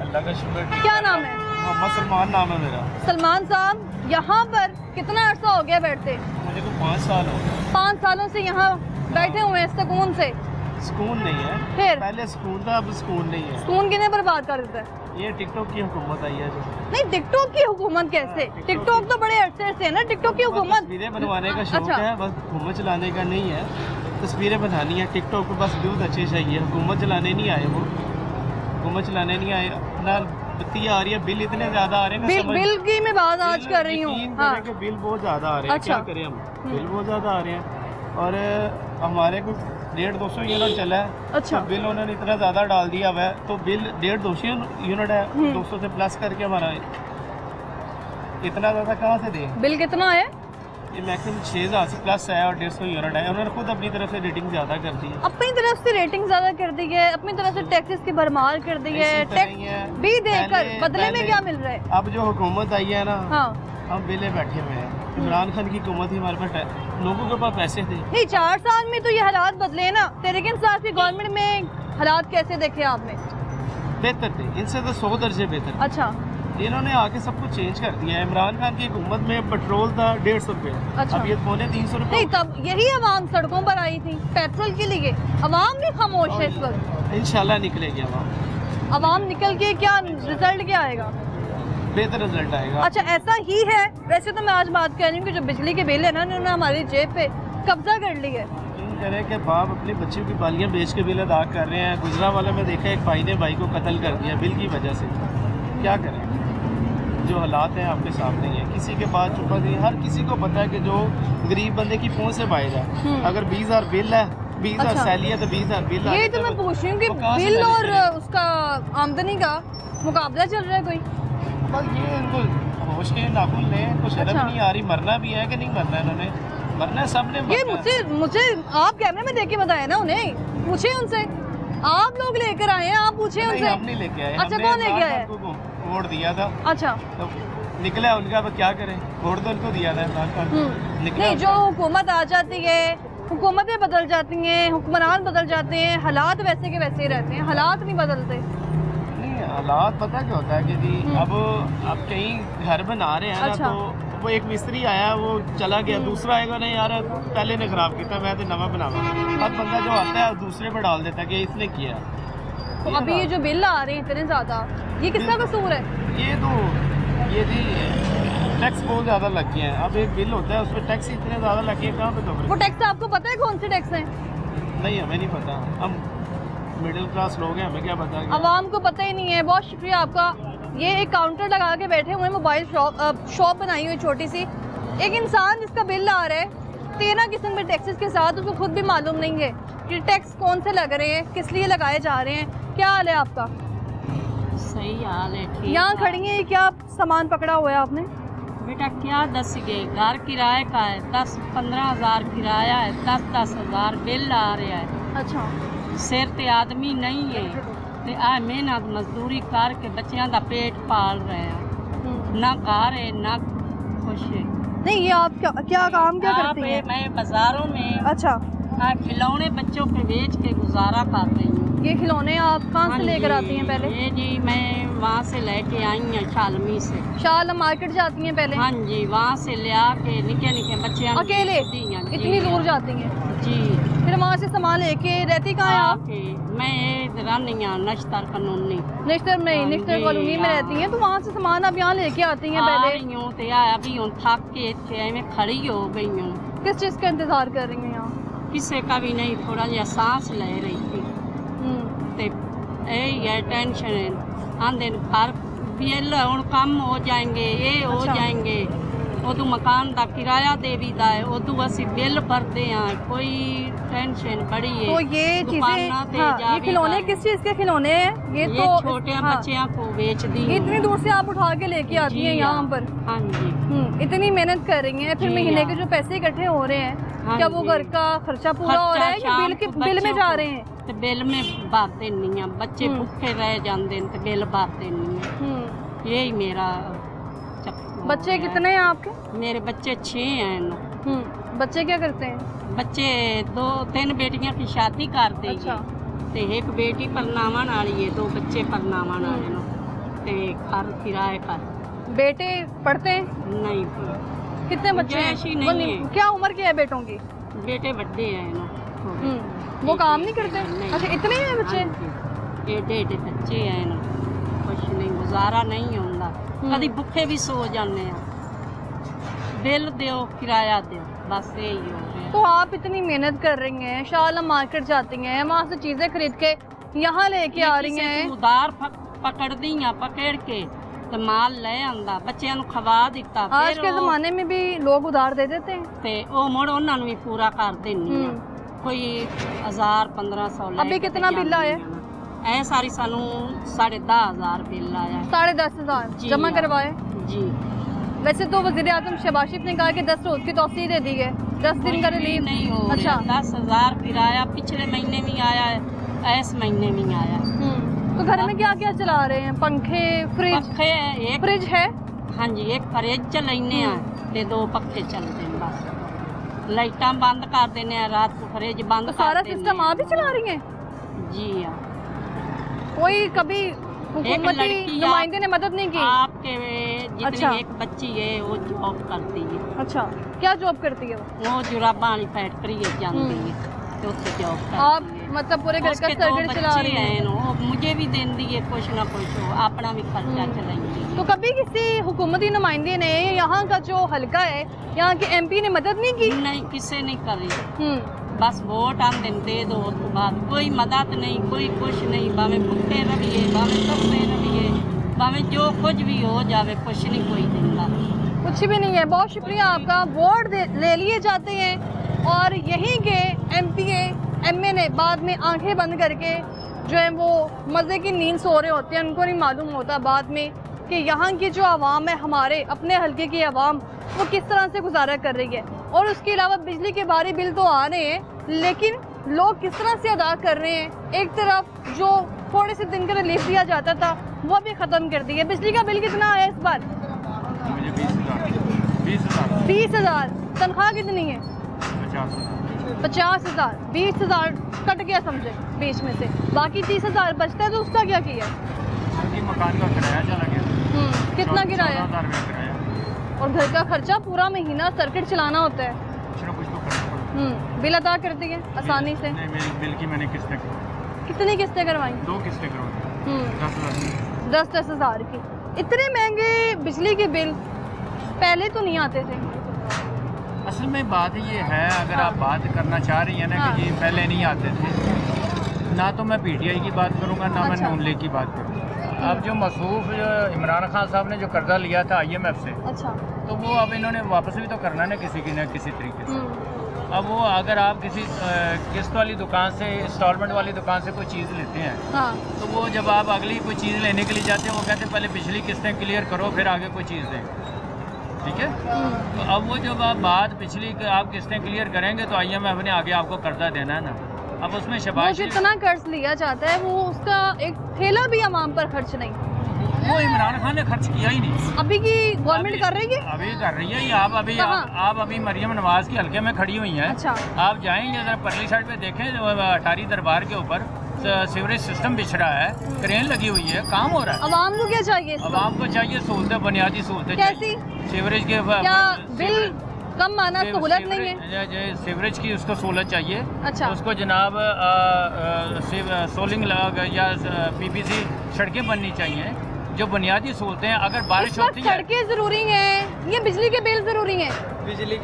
Speaker 5: अल्लाह का शुक्र।
Speaker 1: क्या नाम है?
Speaker 5: मोहम्मद सलमान नाम है मेरा।
Speaker 1: सलमान साहब, यहाँ पर कितना अर्सा हो गया बैठते?
Speaker 5: मुझे को 5 साल हो गए।
Speaker 1: 5 सालों से यहाँ बैठे हुए हैं सुकून से?
Speaker 5: सुकून नहीं है,
Speaker 1: फिर
Speaker 5: पहले सुकून था, अब सुकून नहीं है।
Speaker 1: सुकून किन्हें बर्बाद कर देता है?
Speaker 5: ये टिकटॉक की हुकूमत आई है जो।
Speaker 1: नहीं, टिकटॉक की हुकूमत कैसे? टिकटॉक तो बड़े अरसे से है ना टिकटॉक की हुकूमत।
Speaker 5: तस्वीरें बनवाने का शौक
Speaker 1: अच्छा।
Speaker 5: है, बस हुकूमत चलाने का नहीं है। तस्वीरें बनानी है टिकटॉक पे, बस व्यूज अच्छे चाहिए। हुकूमत चलाने नहीं आए वो, हुकूमत चलाने नहीं आए ना। बत्ती आ रही है, बिल इतने ज्यादा आ रहे हैं।
Speaker 1: बिल की मैं बात आज कर रही हूँ। हाँ।
Speaker 5: बिल बहुत ज्यादा आ रहे हैं।
Speaker 1: अच्छा।
Speaker 5: क्या करें हम, बिल बहुत ज्यादा आ रहे हैं। और हमारे को 150-200 यूनिट चला है।
Speaker 1: अच्छा।
Speaker 5: तो बिल उन्होंने इतना ज़्यादा डाल दिया हुआ है, तो बिल 150-200 यूनिट है, 200 से प्लस करके हमारा इतना ज़्यादा कहाँ से दें?
Speaker 1: बिल कितना है?
Speaker 5: ये मैक्सिमम 6000 से प्लस है और 150 यूनिट है। उन्होंने खुद अपनी तरफ से रेटिंग ज़्यादा कर दी है।
Speaker 1: अपनी तरफ से रेटिंग ज्यादा कर दी है, अपनी तरफ से टैक्सेस की भरमार कर दी है।
Speaker 5: इसी तरह ही है।
Speaker 1: टैक्स भी देकर बदले में क्या मिल रहा है?
Speaker 5: अब जो हुकूमत आई है ना,
Speaker 1: हाँ।
Speaker 5: हम बिले बैठे हुए हैं। इमरान खान की हुकूमत ही हमारे पास, लोगों के पास पैसे थे।
Speaker 1: नहीं, 4 साल में तो ये हालात बदले हैं ना। तहरीक इंसाफ की गवर्नमेंट में हालात कैसे देखे आपने?
Speaker 5: बेहतर थे, इनसे तो 100 दर्जे बेहतर।
Speaker 1: अच्छा।
Speaker 5: इन्होंने आके सब कुछ चेंज कर दिया है। इमरान खान की हुकूमत में पेट्रोल था 150 रुपये,
Speaker 1: अच्छा।
Speaker 5: अब ये 350 रुपये।
Speaker 1: नहीं, तब यही आवाम सड़कों पर आई थी पेट्रोल के लिए। आवाम भी खामोश है इस वक्त।
Speaker 5: इंशाल्लाह निकलेगी आवाम।
Speaker 1: आवाम निकल के क्या रिजल्ट क्या आएगा?
Speaker 5: बेहतर रिजल्ट आएगा।
Speaker 1: अच्छा, ऐसा ही है। वैसे तो मैं आज बात कर रही हूँ कि जो बिजली के बिल है ना, उन्होंने हमारी जेब पे कब्जा कर ली है।
Speaker 5: करें कि बाप अपने बच्चों की बालियाँ बेच के बिल अदा कर रहे हैं। गुजरांवाला में देखा एक भाई ने भाई को कत्ल कर दिया बिल की वजह से। क्या करें, जो हालात हैं आपके सामने ही है। किसी के पास चुपा नहीं, हर किसी को पता है कि जो गरीब बंदे की पहुँच से बाहर है। अगर 20,000 बिल है, 20,000
Speaker 1: अच्छा।
Speaker 5: सैलरी है तो 20,000 बिल
Speaker 1: ये तो मैं पूछ रही हूँ कि बिल और उसका आमदनी का मुकाबला चल रहा है कोई?
Speaker 5: बस ये इनको होश के नाखून लें, कुछ शर्म
Speaker 1: अच्छा।
Speaker 5: नहीं आ रही। मरना भी है कि नहीं मरना है, इन्होंने मरना है, सबने
Speaker 1: ये
Speaker 5: मरना है।
Speaker 1: मुझे आप कैमरे में देख के बताए ना उन्हें, पूछे उनसे। आप लोग लेकर आए हैं, आप पूछे
Speaker 5: नहीं,
Speaker 1: उनसे।
Speaker 5: हम नहीं लेके आए।
Speaker 1: अच्छा,
Speaker 5: हमने
Speaker 1: कौन लेके
Speaker 5: इमरान
Speaker 1: आया?
Speaker 5: खान को वोट दिया था,
Speaker 1: अच्छा।
Speaker 5: तो निकला उनका। अब क्या करें, वोट तो उनको दिया था इमरान खान को। निकला
Speaker 1: नहीं, जो हुकूमत आ जाती है, हुकूमतें बदल जाती हैं, हुक्मरान बदल जाते हैं, हालात वैसे के वैसे ही रहते हैं, हालात नहीं बदलते।
Speaker 5: नहीं, हालात पता क्या होता है कि जी अब कहीं घर बना रहे हैं ना,
Speaker 1: अच्छा।
Speaker 5: तो वो एक मिस्त्री आया, वो चला गया, दूसरा आएगा, नहीं यार पहले ने खराब किया, मैं तो नवा बनावा। अब बंदा जो आता है दूसरे पे डाल देता है कि इसने किया।
Speaker 1: तो अभी ये जो बिल आ रहे हैं इतने ज़्यादा, ये किसका कसूर है?
Speaker 5: ये तो ये जी टैक्स बहुत ज़्यादा लग गया है। अब एक बिल होता है, उस पर टैक्स इतने ज़्यादा लग गए, कहाँ पे तो
Speaker 1: वो टैक्स आपको पता है कौन से टैक्स हैं?
Speaker 5: नहीं, हमें नहीं पता। हम मिडिल क्लास लोग हैं, हमें क्या पता।
Speaker 1: आवाम को पता ही नहीं है। बहुत शुक्रिया आपका। ये एक काउंटर लगा के बैठे हुए हैं, मोबाइल शॉप बनाई हुई छोटी सी। एक इंसान जिसका बिल आ रहा है 13 किस्म के टैक्सेस के साथ, उसको खुद भी मालूम नहीं है कि टैक्स कौन से लग रहे हैं, किस लिए लगाए जा रहे हैं। क्या हाल है आपका?
Speaker 6: सही हाल है, ठीक।
Speaker 1: यहाँ खड़ी हैं, क्या सामान पकड़ा हुआ है आपने?
Speaker 6: बेटा क्या दस गए, घर किराए का है, 10-15 हज़ार किराया है, 10-10 हज़ार बिल आ रहा है।
Speaker 1: अच्छा।
Speaker 6: सिर ते आदमी नहीं है ते आ मेहनत मजदूरी करके बच्चों का पेट पाल रहे हैं। ना घर है ना कुछ है।
Speaker 1: नहीं, ये आप क्या काम क्या
Speaker 6: यहाँ
Speaker 1: करती
Speaker 6: पे
Speaker 1: हैं?
Speaker 6: मैं बाजारों में
Speaker 1: अच्छा।
Speaker 6: खिलौने बच्चों के बेच के गुजारा कर रही हूँ।
Speaker 1: ये खिलौने आप कहाँ
Speaker 6: हाँ
Speaker 1: से लेकर
Speaker 6: जी,
Speaker 1: आती हैं पहले?
Speaker 6: ये जी मैं वहाँ से लेके आई हूँ शालमी से।
Speaker 1: शाला मार्केट जाती हैं पहले?
Speaker 6: हाँ जी, वहाँ से ले आके निके निके बच्चे
Speaker 1: अकेले इतनी दूर जाती हैं?
Speaker 6: जी।
Speaker 1: फिर वहाँ से सामान लेके रहती कहाँ हैं आप?
Speaker 6: मैं रहनी हूँ नश्तर कानूनी।
Speaker 1: निश्तर में,
Speaker 6: हाँ
Speaker 1: निश्तर
Speaker 6: जी,
Speaker 1: कॉलोनी में
Speaker 6: हाँ।
Speaker 1: रहती हैं, तो वहाँ से सामान आप यहाँ लेके आती हैं पहले?
Speaker 6: अभी हूँ थक के इतने में खड़ी हो गई हूँ।
Speaker 1: किस चीज़ का इंतजार कर रही हैं यहाँ?
Speaker 6: किसी का भी नहीं, थोड़ा जिहा सांस ले रही थी। ते यही है टेंशन है। आंदे घर बिल हूँ कम हो जाएंगे, ये हो
Speaker 1: अच्छा।
Speaker 6: जाएंगे, ਉਦੋਂ ਮਕਾਨ ਦਾ ਕਿਰਾਇਆ ਦੇਵੀਦਾ ਹੈ, ਉਦੋਂ ਅਸੀਂ ਬਿੱਲ ਭਰਦੇ ਹਾਂ, ਕੋਈ टेंशन बड़ी है।
Speaker 1: तो ये चीजें, हाँ, ये खिलौने किस चीज के खिलौने हैं? ये तो
Speaker 6: छोटे
Speaker 1: हाँ,
Speaker 6: बच्चियों को बेच दी।
Speaker 1: इतनी दूर से आप उठा के लेके आती हैं यहाँ पर?
Speaker 6: हाँ जी।
Speaker 1: इतनी मेहनत कर रही हैं, फिर महीने के जो पैसे इकट्ठे हो रहे हैं, क्या वो घर का खर्चा पूरा हो रहा है या बिल में जा रहे हैं?
Speaker 6: ते बिल में भरते नहीं है, बच्चे भूखे रह जाते हैं तो बिल भरते नहीं है। यही मेरा
Speaker 1: बच्चे कितने हैं आपके?
Speaker 6: मेरे बच्चे 6 हैं।
Speaker 1: बच्चे क्या करते हैं?
Speaker 6: बच्चे 2-3 बेटियां की शादी कर दी।
Speaker 1: अच्छा।
Speaker 6: ते एक बेटी परनावन वाली है, 2 बच्चे परनावन वाले नो ते घर किराए पर।
Speaker 1: बेटे पढ़ते हैं?
Speaker 6: नहीं।
Speaker 1: कितने बच्चे हैं?
Speaker 6: ऐसी नहीं है।
Speaker 1: क्या उम्र की है बेटों की?
Speaker 6: बेटे बड़े हैं नो।
Speaker 1: वो काम नहीं करते? अच्छा, इतने हैं बच्चे?
Speaker 6: एडे बच्चे हैं नो, कुछ नहीं, गुजारा नहीं होता। कभी भुखे भी सो जाने हैं, बिल दो किराया दो, बस यही हो गया।
Speaker 1: तो आप इतनी मेहनत कर रही हैं, शाला मार्केट जाती हैं, वहाँ से चीजें खरीद के यहाँ लेके आ रही हैं,
Speaker 6: उधार पकड़ दी पकड़ के तो माल ले आंदा, बच्चों को खवा दिता।
Speaker 1: आज के जमाने में भी लोग उधार दे देते हैं,
Speaker 6: ते ओ मुड़ उन्होंने भी पूरा कर देनी है। कोई 1000-1500
Speaker 1: अभी कितना बिल आया?
Speaker 6: ऐ सारी सानू 10,500 बिल आया।
Speaker 1: 10,500 जमा करवाए
Speaker 6: जी।
Speaker 1: वैसे तो वज़ीर आज़म शहबाज शरीफ ने कहा कि 10 रोज की तौसीह दे दी है, 10 दिन का रिलीफ
Speaker 6: नहीं हो।
Speaker 1: अच्छा,
Speaker 6: 10,000 किराया पिछले महीने में आया है, इस महीने में आया।
Speaker 1: तो घर में क्या क्या चला रहे हैं? पंखे, फ्रिज?
Speaker 6: एक
Speaker 1: फ्रिज है?
Speaker 6: हाँ जी, एक फ्रिज चलाने ते 2 पक्खे चलते हैं, बस लाइटां बंद कर देने, रात को फ्रिज बंद
Speaker 1: तो
Speaker 6: कर
Speaker 1: सारा
Speaker 6: देने।
Speaker 1: सिस्टम आप ही चला रही हैं?
Speaker 6: जी हाँ।
Speaker 1: कोई कभी हुकूमती नुमाइंदे ने मदद नहीं की?
Speaker 6: आपके जितनी
Speaker 1: अच्छा।
Speaker 6: एक बच्ची है वो जॉब करती है।
Speaker 1: अच्छा, क्या जॉब करती है
Speaker 6: वो जुराबां वाली फैक्ट्री है जाती है, तो उससे जॉब करती
Speaker 1: आप
Speaker 6: है।
Speaker 1: मतलब पूरे घर का
Speaker 6: उसके 2
Speaker 1: सर्किट चला
Speaker 6: बच्चे
Speaker 1: रही हैं?
Speaker 6: हैं, वो मुझे भी देंदी है कुछ ना कुछ, वो अपना भी खर्चा चलाएंगी।
Speaker 1: तो कभी किसी हुकूमती नुमाइंदे ने, यहाँ का जो हलका है, यहाँ के MP ने मदद नहीं की?
Speaker 6: नहीं, किसी नहीं करी, बस वोट हम दिन दे दो, उसके बाद कोई मदद नहीं, कोई कुछ नहीं, भावे भुखे रहिए, भावे सस्ते रहिए, भावे जो कुछ भी हो जावे, कुछ नहीं कोई देगा।
Speaker 1: कुछ भी नहीं है। बहुत शुक्रिया आपका। वोट ले लिए जाते हैं और यहीं के MPA MA ने बाद में आंखें बंद करके जो है वो मज़े की नींद सो रहे होते हैं, उनको नहीं मालूम होता बाद में कि यहाँ की जो आवाम है, हमारे अपने हलके की आवाम, वो किस तरह से गुजारा कर रही है। और उसके अलावा बिजली के भारी बिल तो आ रहे हैं, लेकिन लोग किस तरह से अदा कर रहे हैं। एक तरफ जो थोड़े से दिन का रिलीफ दिया जाता था वो भी ख़त्म कर दिया। बिजली का बिल कितना आया इस बार?
Speaker 3: मुझे 20,000।
Speaker 1: 20,000। तनख्वाह कितनी है? 50,000। 20,000 कट गया समझे बीच में से, बाकी 30,000 बचता है, तो उसका क्या किया?
Speaker 3: मकान का किराया चला गया।
Speaker 1: कितना किराया?
Speaker 3: 14,000 रुपया किराया।
Speaker 1: और घर का खर्चा पूरा महीना सर्किट चलाना होता है।
Speaker 3: कुछ ना कुछ तो करना पड़ता
Speaker 1: बिल अदा करती है आसानी से?
Speaker 3: नहीं, मेरी बिल की मैंने किस्तें करवाई,
Speaker 1: कितनी किस्तें करवाई?
Speaker 3: 2 किस्तें करवाई, 10,000।
Speaker 1: 10,000 की। इतने महंगे बिजली के बिल पहले तो नहीं आते थे।
Speaker 7: असल में बात ये है, अगर आप बात करना चाह रही हैं ना कि जी पहले नहीं आते थे, ना तो मैं PTI की बात करूंगा, ना मैं नून लीग की बात करूंगा। अब जो मसूफ इमरान खान साहब ने जो कर्जा लिया था IMF से,
Speaker 1: अच्छा,
Speaker 7: तो वो अब इन्होंने वापस भी तो करना ना किसी की ना किसी तरीके से। अब वो अगर आप किसी किस्त वाली दुकान से, इंस्टॉलमेंट वाली दुकान से कोई चीज़ लेते हैं,
Speaker 1: हाँ,
Speaker 7: तो वो जब आप अगली कोई चीज़ लेने के लिए जाते हैं, वो कहते हैं पहले पिछली किस्तें क्लियर करो फिर आगे कोई चीज़ दें, ठीक है। तो अब वो जब आप बात पिछली आप किस्तें क्लियर करेंगे तो IMF ने आगे आपको कर्जा देना है ना। अब उसमें
Speaker 1: वो
Speaker 7: शबाश
Speaker 1: जितना कर्ज लिया जाता है वो उसका एक ठेला भी आवाम पर खर्च नहीं।
Speaker 7: वो इमरान खान ने खर्च किया ही नहीं।
Speaker 1: अभी की गवर्नमेंट कर रही है?
Speaker 7: अभी कर रही है। ये
Speaker 1: कहाँ?
Speaker 7: आप अभी मरियम नवाज के हल्के में खड़ी हुई हैं।
Speaker 1: अच्छा,
Speaker 7: आप जाएंगे जरा परली साइड पे देखें, अटारी दरबार के ऊपर सीवरेज सिस्टम बिछ रहा है, क्रेन लगी हुई है, काम हो रहा है।
Speaker 1: आवाम को क्या चाहिए?
Speaker 7: आवाम को चाहिए सहूलतें, बुनियादी सहूलतें।
Speaker 1: कैसी?
Speaker 7: सीवरेज के
Speaker 1: क्या बिल कम आना सहूलत नहीं है?
Speaker 7: सीवरेज की उसको सहूलत चाहिए।
Speaker 1: अच्छा,
Speaker 7: उसको जनाब सोलिंग या PPC सड़कें बननी चाहिए, जो बुनियादी सहूलतें हैं। अगर बारिश होती है,
Speaker 1: सड़कें जरूरी हैं, ये बिजली के बिल जरूरी हैं?
Speaker 7: बिजली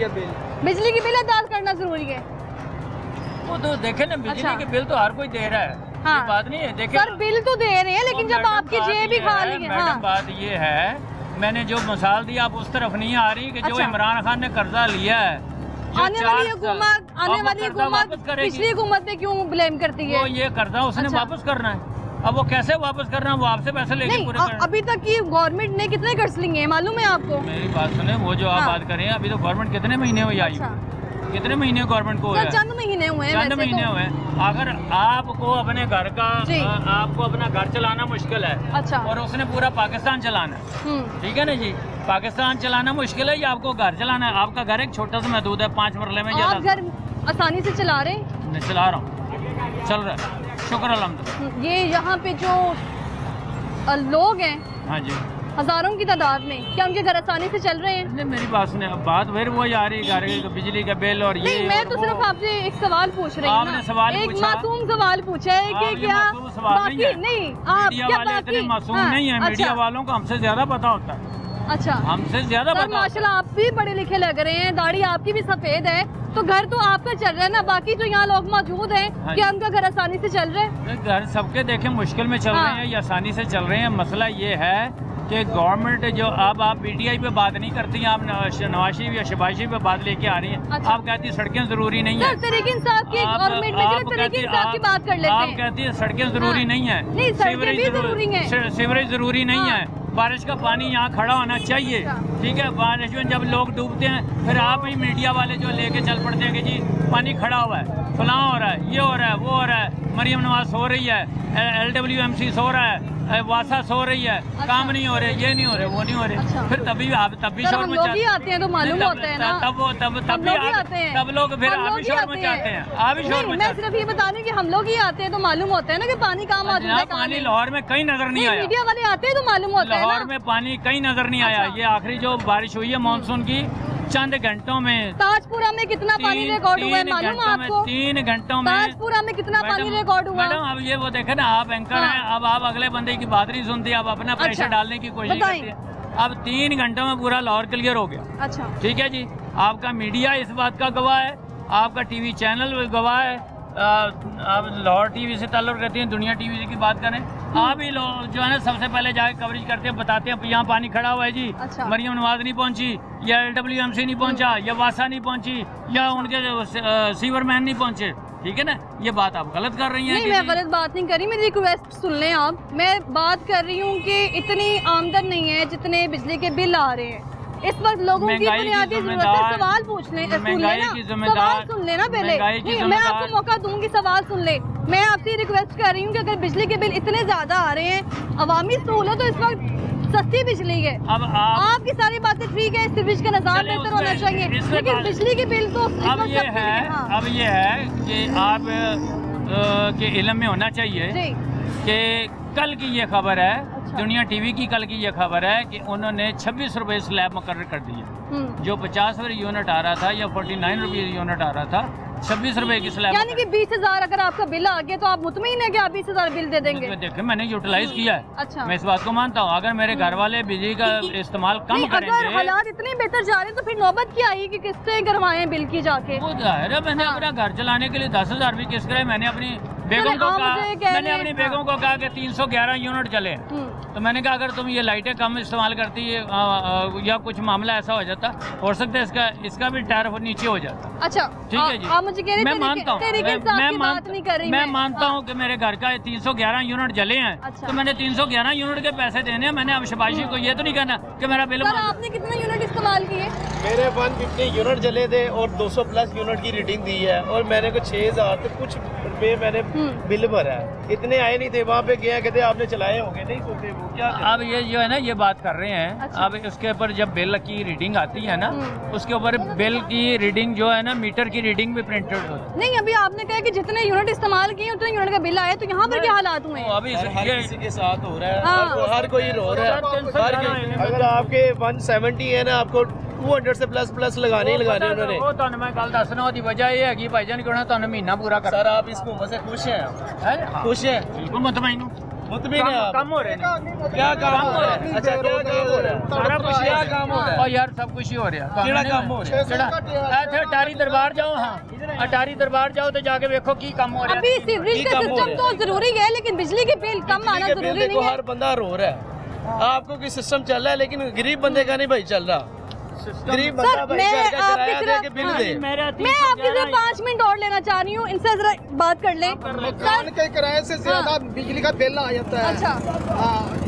Speaker 7: के
Speaker 1: बिल अदा करना जरूरी है।
Speaker 7: वो तो देखे ना, बिजली
Speaker 1: अच्छा।
Speaker 7: के बिल तो हर कोई दे रहा है।
Speaker 1: हाँ।
Speaker 7: ये बात नहीं है, देखे
Speaker 1: सर बिल तो दे रहे हैं, लेकिन जब आपकी जेब भी खाली है।
Speaker 7: मैडम,
Speaker 1: हाँ,
Speaker 7: बात ये है मैंने जो मिसाल दी आप उस तरफ नहीं आ रही कि जो
Speaker 1: अच्छा।
Speaker 7: इमरान खान ने कर्जा लिया है, जो
Speaker 1: आने वाली हुकूमत पिछली हुकूमत पे क्यों ब्लेम करती है?
Speaker 7: वो ये कर्जा उसने
Speaker 1: अच्छा।
Speaker 7: वापस करना है। अब वो कैसे वापस करना है? वो आपसे पैसे लेके
Speaker 1: नहीं,
Speaker 7: पूरे कर।
Speaker 1: अभी तक की गवर्नमेंट ने कितने कर्ज लिए हैं मालूम है आपको?
Speaker 7: मेरी बात सुने, वो जो आप
Speaker 1: हाँ।
Speaker 7: बात करें, अभी तो गवर्नमेंट कितने महीने हुई आई,
Speaker 1: अच्छा।
Speaker 7: कितने महीने गवर्नमेंट को हुए
Speaker 1: सर, चंद महीने हुए हैं
Speaker 7: चंद
Speaker 1: वैसे
Speaker 7: महीने
Speaker 1: तो।
Speaker 7: हुए हैं। अगर आपको अपने घर का
Speaker 1: जी।
Speaker 7: आपको अपना घर चलाना मुश्किल है,
Speaker 1: अच्छा।
Speaker 7: और उसने पूरा पाकिस्तान चलाना है, ठीक है ना जी, पाकिस्तान चलाना मुश्किल है या आपको घर चलाना है? आपका घर एक छोटा सा महदूद है, 5 मरले में
Speaker 1: आप घर आसानी से चला रहे हैं?
Speaker 7: मैं चला रहा हूँ, चल रहा है, शुक्र अल्हम्दुलिल्लाह।
Speaker 1: ये यहाँ पे जो लोग हैं
Speaker 7: हाँ जी,
Speaker 1: हजारों की तादाद में, क्या उनके घर आसानी से चल रहे हैं?
Speaker 7: नहीं मेरी बात सुने, अब बात फिर वो आ रही है घर के बिजली का बिल और ये
Speaker 1: नहीं, मैं
Speaker 7: और
Speaker 1: तो
Speaker 7: वो।
Speaker 1: सिर्फ आपसे एक सवाल पूछ रही हूँ
Speaker 7: आपने
Speaker 1: ना।
Speaker 7: सवाल
Speaker 1: एक
Speaker 7: पूछा।
Speaker 1: मासूम सवाल पूछा है
Speaker 7: आप
Speaker 1: कि
Speaker 7: ये
Speaker 1: क्या
Speaker 7: मासूम सवाल
Speaker 1: बाकी
Speaker 7: नहीं है।
Speaker 1: नहीं आप
Speaker 7: मीडिया
Speaker 1: क्या
Speaker 7: वाले
Speaker 1: बाकी
Speaker 7: इतने मासूम
Speaker 1: हाँ,
Speaker 7: नहीं है, मीडिया
Speaker 1: अच्छा,
Speaker 7: वालों को हमसे ज्यादा पता होता है,
Speaker 1: अच्छा
Speaker 7: हमसे ज्यादा
Speaker 1: सर
Speaker 7: पता होता
Speaker 1: माशाल्लाह आप भी पढ़े लिखे लग रहे हैं, दाढ़ी आपकी भी सफेद है, तो घर तो आपका चल रहा है ना, बाकी जो यहाँ लोग मौजूद हैं
Speaker 7: हाँ
Speaker 1: क्या उनका घर आसानी से चल रहा है?
Speaker 7: है। घर सबके देखें मुश्किल में चल
Speaker 1: हाँ।
Speaker 7: रहे हैं या आसानी से चल रहे हैं। मसला ये है कि गवर्नमेंट जो अब आप पीटीआई पे बात नहीं करती हैं, आप नवाज शरीफ या शहबाज पे बात लेके आ रही हैं।
Speaker 1: अच्छा।
Speaker 7: आप कहती हैं सड़कें जरूरी नहीं
Speaker 1: सर
Speaker 7: है,
Speaker 1: तहरीक इंसाफ की
Speaker 7: आप-
Speaker 1: गवर्नमेंट में
Speaker 7: आप
Speaker 1: जो तहरीक
Speaker 7: कहती-
Speaker 1: इंसाफ की
Speaker 7: आप-
Speaker 1: बात कर लेते
Speaker 7: आप
Speaker 1: हैं।
Speaker 7: कहती है सड़कें जरूरी
Speaker 1: हाँ।
Speaker 7: नहीं है,
Speaker 1: नहीं, सड़कें
Speaker 7: सीवरेज
Speaker 1: भी जरूरी हैं।
Speaker 7: सीवरेज जरूरी नहीं
Speaker 1: हाँ।
Speaker 7: है, बारिश का पानी यहाँ खड़ा होना चाहिए,
Speaker 1: अच्छा।
Speaker 7: ठीक है। बारिश में जब लोग डूबते हैं फिर आप ही मीडिया वाले जो लेके चल पड़ते हैं कि जी पानी खड़ा हुआ है, फलां हो रहा है, ये हो रहा है, वो हो रहा है, मरियम नवाज सो रही है, LWMC सो रहा है, वासा सो रही है, काम नहीं हो रहे, ये नहीं हो रहे, वो नहीं हो रहे,
Speaker 1: अच्छा।
Speaker 7: फिर तभी आप तभी
Speaker 1: सर,
Speaker 7: शोर
Speaker 1: हम लोग ही आते हैं तो मालूम
Speaker 7: तब-
Speaker 1: होता है ना।
Speaker 7: तब वो तब
Speaker 1: हम
Speaker 7: तभी
Speaker 1: लोग ही
Speaker 7: आप-
Speaker 1: आते हैं।
Speaker 7: तब लोग फिर
Speaker 1: हम
Speaker 7: आप
Speaker 1: लोग
Speaker 7: ही
Speaker 1: ही
Speaker 7: शोर
Speaker 1: आते
Speaker 7: मचाते
Speaker 1: हैं।
Speaker 7: हैं, आप ही शोर
Speaker 1: नहीं, मैं
Speaker 7: मचाते
Speaker 1: सिर्फ ये बता रही हूँ कि हम लोग ही आते हैं तो मालूम होता है ना कि पानी कहाँ मौजूद है,
Speaker 7: हैं।
Speaker 1: कहाँ
Speaker 7: पानी
Speaker 1: नहीं।
Speaker 7: लाहौर में कहीं नजर नहीं आया,
Speaker 1: मीडिया वाले आते हैं तो मालूम होता है
Speaker 7: लाहौर
Speaker 1: ना।
Speaker 7: में पानी कहीं नजर नहीं आया।
Speaker 1: अच्छा।
Speaker 7: ये आखिरी जो बारिश हुई है मानसून की, चंद घंटों में
Speaker 1: ताजपुरा में कितना पानी रिकॉर्ड हुआ है मालूम है आपको?
Speaker 7: 3 घंटों में
Speaker 1: ताजपुरा में कितना पानी रिकॉर्ड हुआ?
Speaker 7: मैडम अब ये वो देखे ना, आप एंकर
Speaker 1: हाँ।
Speaker 7: हैं, अब आप अगले बंदे की बात नहीं सुनती, आप अपना प्रेशर
Speaker 1: अच्छा।
Speaker 7: डालने की कोशिश
Speaker 1: बताएं।
Speaker 7: करती है। अब 3 घंटों में पूरा लाहौर क्लियर हो गया,
Speaker 1: अच्छा,
Speaker 7: ठीक है जी। आपका मीडिया इस बात का गवाह है, आपका टीवी चैनल भी गवाह है। आप लाहौर टीवी से ताल्लुक़ रखती हैं, दुनिया टीवी की बात करें, आप ही लोग जो है ना सबसे पहले जाके कवरेज करते हैं, बताते हैं यहाँ पानी खड़ा हुआ है जी,
Speaker 1: अच्छा।
Speaker 7: मरियम नवाज नहीं पहुंची, या LWMC नहीं पहुंचा, या वासा नहीं पहुंची, या उनके सीवरमैन नहीं पहुंचे, ठीक है ना। ये बात आप गलत कर रही हैं।
Speaker 1: नहीं
Speaker 7: कि
Speaker 1: मैं
Speaker 7: जी-
Speaker 1: गलत बात नहीं कर रही, मेरी रिक्वेस्ट सुन लें आप। मैं बात कर रही हूँ कि इतनी आमदन नहीं है जितने बिजली के बिल आ रहे हैं इस वक्त लोगों की
Speaker 7: महंगाई की
Speaker 1: बुनियादी जरूरत है।
Speaker 7: जिम्मेदार-
Speaker 1: सवाल पूछ ले, सुन
Speaker 7: महंगाई
Speaker 1: लेना,
Speaker 7: की जिम्मेदार-
Speaker 1: सवाल सुन लेना पहले।
Speaker 7: महंगाई की
Speaker 1: नहीं, मैं
Speaker 7: जिम्मेदार-
Speaker 1: आपको मौका दूंगी, सवाल सुन ले। मैं आपसे रिक्वेस्ट कर रही हूँ कि अगर बिजली के बिल इतने ज्यादा आ रहे हैं, अवामी सहूलत तो इस वक्त सस्ती बिजली है।
Speaker 7: अब आप
Speaker 1: आपकी सारी बातें ठीक है, सिविज का निजाम
Speaker 7: चलिए
Speaker 1: बेहतर होना
Speaker 7: उसमें-
Speaker 1: चाहिए,
Speaker 7: इसमें
Speaker 1: लेकिन
Speaker 7: बात-
Speaker 1: बिजली के बिल तो इस
Speaker 7: अब
Speaker 1: वक्त
Speaker 7: ये
Speaker 1: सस्ते
Speaker 7: है,
Speaker 1: हैं। हाँ।
Speaker 7: अब ये है कि आप के इल्म में होना चाहिए
Speaker 1: जी,
Speaker 7: कि कल की ये खबर है,
Speaker 1: अच्छा।
Speaker 7: दुनिया टीवी की कल की ये खबर है कि उन्होंने 26 रुपए स्लैब मुकर्रर कर दिया। जो 50 रुपये यूनिट आ रहा था या 49 रुपये यूनिट आ रहा था, 26 रुपए की स्लैब।
Speaker 1: यानी कि 20,000 अगर आपका बिल आ गया तो आप मुतमईन है कि आप 20,000 बिल दे देंगे?
Speaker 7: देखे मैंने यूटिलाइज किया है,
Speaker 1: अच्छा।
Speaker 7: मैं इस बात को मानता हूँ। अगर मेरे घर वाले बिजली का इस्तेमाल कम
Speaker 1: नहीं, अगर
Speaker 7: करेंगे,
Speaker 1: हालात इतने बेहतर जा रहे हैं तो फिर नौबत क्या आई कि किस्तें करवाएं बिल की जाके?
Speaker 7: वो जाहिर है, मैंने
Speaker 1: हाँ।
Speaker 7: अपना घर चलाने के लिए 10,000 भी किस्त कराए। मैंने अपनी बेगम
Speaker 1: चले,
Speaker 7: को
Speaker 1: आप
Speaker 7: कहा,
Speaker 1: मुझे कह
Speaker 7: मैंने
Speaker 1: रहे
Speaker 7: अपनी
Speaker 1: हैं,
Speaker 7: बेगम को कहा कि 311 यूनिट चले, तो मैंने कहा अगर तुम ये लाइटें कम इस्तेमाल करती या कुछ मामला ऐसा हो जाता, हो सकता है इसका भी टैरिफ नीचे हो जाता।
Speaker 1: अच्छा,
Speaker 7: ठीक है जी,
Speaker 1: आप मुझे कह रहे
Speaker 7: मैं मानता हूँ, मैं मानता हूँ कि मेरे घर का 311 यूनिट जले हैं,
Speaker 1: अच्छा।
Speaker 7: तो मैंने 311 यूनिट के पैसे देने हैं। मैंने अब शबाशी को ये तो नहीं कहना कि मेरा बिल
Speaker 1: सर आपने कितने यूनिट इस्तेमाल किए?
Speaker 5: मेरे 150 यूनिट जले थे और 200 प्लस यूनिट की रीडिंग दी है, और मैंने को 6,000 तो कुछ रुपए मैंने बिल भरा है। इतने आए नहीं थे, वहाँ पे गया कहते आपने चलाए होंगे, नहीं सोते वो क्या करें?
Speaker 7: अब ये जो है ना ये बात कर रहे हैं।
Speaker 1: अच्छा।
Speaker 7: अब इसके ऊपर जब बिल की रीडिंग आती है ना, उसके ऊपर बिल की रीडिंग जो है ना, मीटर की रीडिंग भी प्रिंटेड होती है।
Speaker 1: नहीं, अभी आपने कहा कि जितने यूनिट इस्तेमाल किए उतने यूनिट का बिल आया, तो यहाँ पर क्या हालात हुए
Speaker 7: तो
Speaker 1: हैं?
Speaker 7: अभी
Speaker 5: हर किसी के साथ हो रहा है,
Speaker 1: हाँ।
Speaker 5: हर कोई रो रहा है, हर कोई। अगर आपके 170 है ना, आपको 200 से प्लस लगाने ही लगाने उन्होंने।
Speaker 7: वो तो मैं गल दसना ਉਹਦੀ वजह ये है भाईजान क्यों ना ਤੁਹਾਨੂੰ ਮਹੀਨਾ पूरा कर
Speaker 5: सर आप इस हुकूमत से खुश हैं?
Speaker 7: है
Speaker 5: खुश हैं?
Speaker 7: बिल्कुल मुतमईन हूं।
Speaker 5: मुतमिन हैं आप?
Speaker 7: काम हो रहे हैं,
Speaker 5: क्या काम हो रहा है? अच्छा, क्या काम हो रहा है?
Speaker 7: सारा कुछ
Speaker 5: क्या काम हो रहा है?
Speaker 7: और यार सब कुछ ही हो रहा है।
Speaker 5: ਕਿਹੜਾ ਕੰਮ ਹੋ ਰਿਹਾ?
Speaker 7: ਕਿਹੜਾ ਇੱਥੇ ਅਟਾਰੀ ਦਰਬਾਰ ਜਾਓ, ਹਾਂ ਅਟਾਰੀ ਦਰਬਾਰ ਜਾਓ ਤੇ ਜਾ ਕੇ ਵੇਖੋ ਕੀ ਕੰਮ ਹੋ ਰਿਹਾ।
Speaker 1: अभी सीवरेज
Speaker 5: ठीक
Speaker 1: का
Speaker 5: काम हो
Speaker 1: सिस्टम
Speaker 5: रहा
Speaker 1: तो जरूरी है, लेकिन बिजली के बिल कम आना
Speaker 5: बिजली के बिल
Speaker 1: जरूरी
Speaker 5: देखो
Speaker 1: नहीं है।
Speaker 5: हर बंदा रो रहा है, आपको कोई सिस्टम चल रहा है, लेकिन गरीब बंदे का नहीं भाई चल रहा। गरीब बंदा
Speaker 1: सर
Speaker 5: भाई
Speaker 1: मैं
Speaker 5: घर का
Speaker 1: आपकी
Speaker 5: किराया दे के बिल
Speaker 1: तरफ
Speaker 5: दे।
Speaker 1: मैं आपकी तरफ 5 मिनट और लेना चाह रही हूँ, इनसे जरा बात कर लें।
Speaker 8: मकान के किराए से ज्यादा बिजली का बिल आ जाता है।
Speaker 1: अच्छा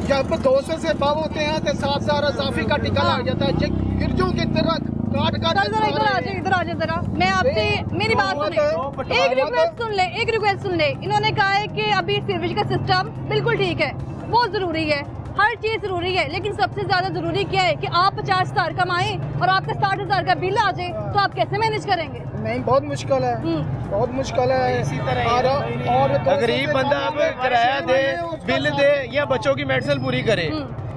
Speaker 8: जब 200 से भाव होते हैं तो 7,000 इजाफी का टिका लग जाता है। गिरजों की तरह काट काट
Speaker 1: सर जरा इधर आ जाए, इधर आ जाए जरा। मैं आपसे मेरी बात सुने, एक रिक्वेस्ट सुन ले। इन्होंने कहा है कि अभी सीवरेज का सिस्टम बिल्कुल ठीक है, वो जरूरी है, हर चीज जरूरी है, लेकिन सबसे ज्यादा जरूरी क्या है कि आप 50,000 कमाएं और आपका 60,000 का बिल आ जाए, तो आप कैसे मैनेज करेंगे?
Speaker 8: नहीं, बहुत मुश्किल है, बहुत मुश्किल है।
Speaker 5: इसी तरह
Speaker 8: और
Speaker 5: गरीब बंदा अब किराया दे, बिल दे या बच्चों की मेडिसिन पूरी करे,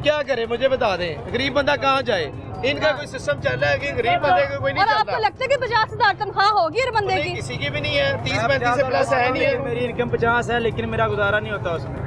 Speaker 5: क्या करे मुझे बता दें। गरीब बंदा कहाँ जाए? इनका कोई सिस्टम चल रहा है कि गरीब बंदे को कोई नहीं
Speaker 1: और आपको
Speaker 5: चलता।
Speaker 1: लगता है कि 50,000 तनख्वाह होगी हर बंदे की?
Speaker 5: किसी की भी नहीं है, 30-35 से प्लस है नहीं है।
Speaker 9: मेरी इनकम 50 है, लेकिन मेरा गुजारा नहीं होता उसमें।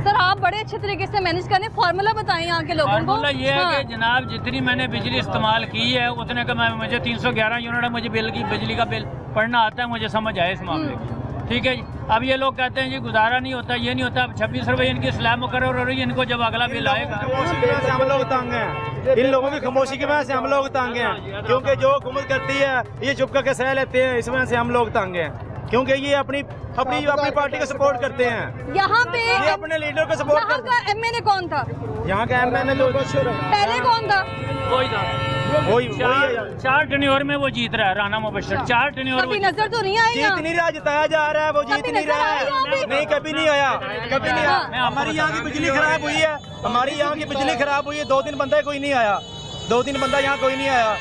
Speaker 1: सर आप बड़े अच्छे तरीके से मैनेज करें, फार्मूला बताएं यहाँ के लोगों को।
Speaker 7: फार्मूला ये है कि जनाब जितनी मैंने बिजली इस्तेमाल की है उतने का मुझे 311 यूनिट मुझे बिजली का बिल पढ़ना आता है, मुझे समझ आए इस मामले की। ठीक है जी। अब ये लोग कहते हैं जी गुजारा नहीं होता, ये नहीं होता। अब 26 रुपये इनकी स्लैब मुकर्रर हो रही है, इनको जब अगला बिल आएगा।
Speaker 9: खामोशी की वजह से हम लोग तंग हैं, इन लोगों की खामोशी की वजह से हम लोग तंग हैं, क्योंकि जो हुकूमत करती है ये चुप करके सह लेते हैं, इस वजह से हम लोग तंग हैं, क्योंकि ये अपनी पार्टी को सपोर्ट करते हैं।
Speaker 1: यहाँ पे
Speaker 9: ये अपने लीडर को सपोर्ट
Speaker 1: यहाँ
Speaker 9: करते
Speaker 1: का एमएनए कौन था?
Speaker 9: हैं। यहाँ का एमएनए तो
Speaker 1: पहले कौन था?
Speaker 7: कोई ना,
Speaker 9: वही है।
Speaker 7: 4 टेन्योर में वो जीत रहा है, राना मुबशर। 4 टेन्योर
Speaker 1: कभी नजर तो नहीं आई
Speaker 9: जीत
Speaker 1: यहाँ?
Speaker 9: नहीं रहा, जिताया जा रहा है, वो जीत
Speaker 1: कभी
Speaker 9: नहीं
Speaker 1: नजर
Speaker 9: रहा
Speaker 1: आया यहाँ
Speaker 9: है।
Speaker 1: पे?
Speaker 9: नहीं, कभी नहीं आया, कभी नहीं
Speaker 1: हाँ।
Speaker 9: आया। हमारी यहाँ की बिजली खराब हुई है, हमारी यहाँ की बिजली खराब हुई है, 2-3 बंदा कोई नहीं आया, 2-3 बंदा यहाँ कोई नहीं आया।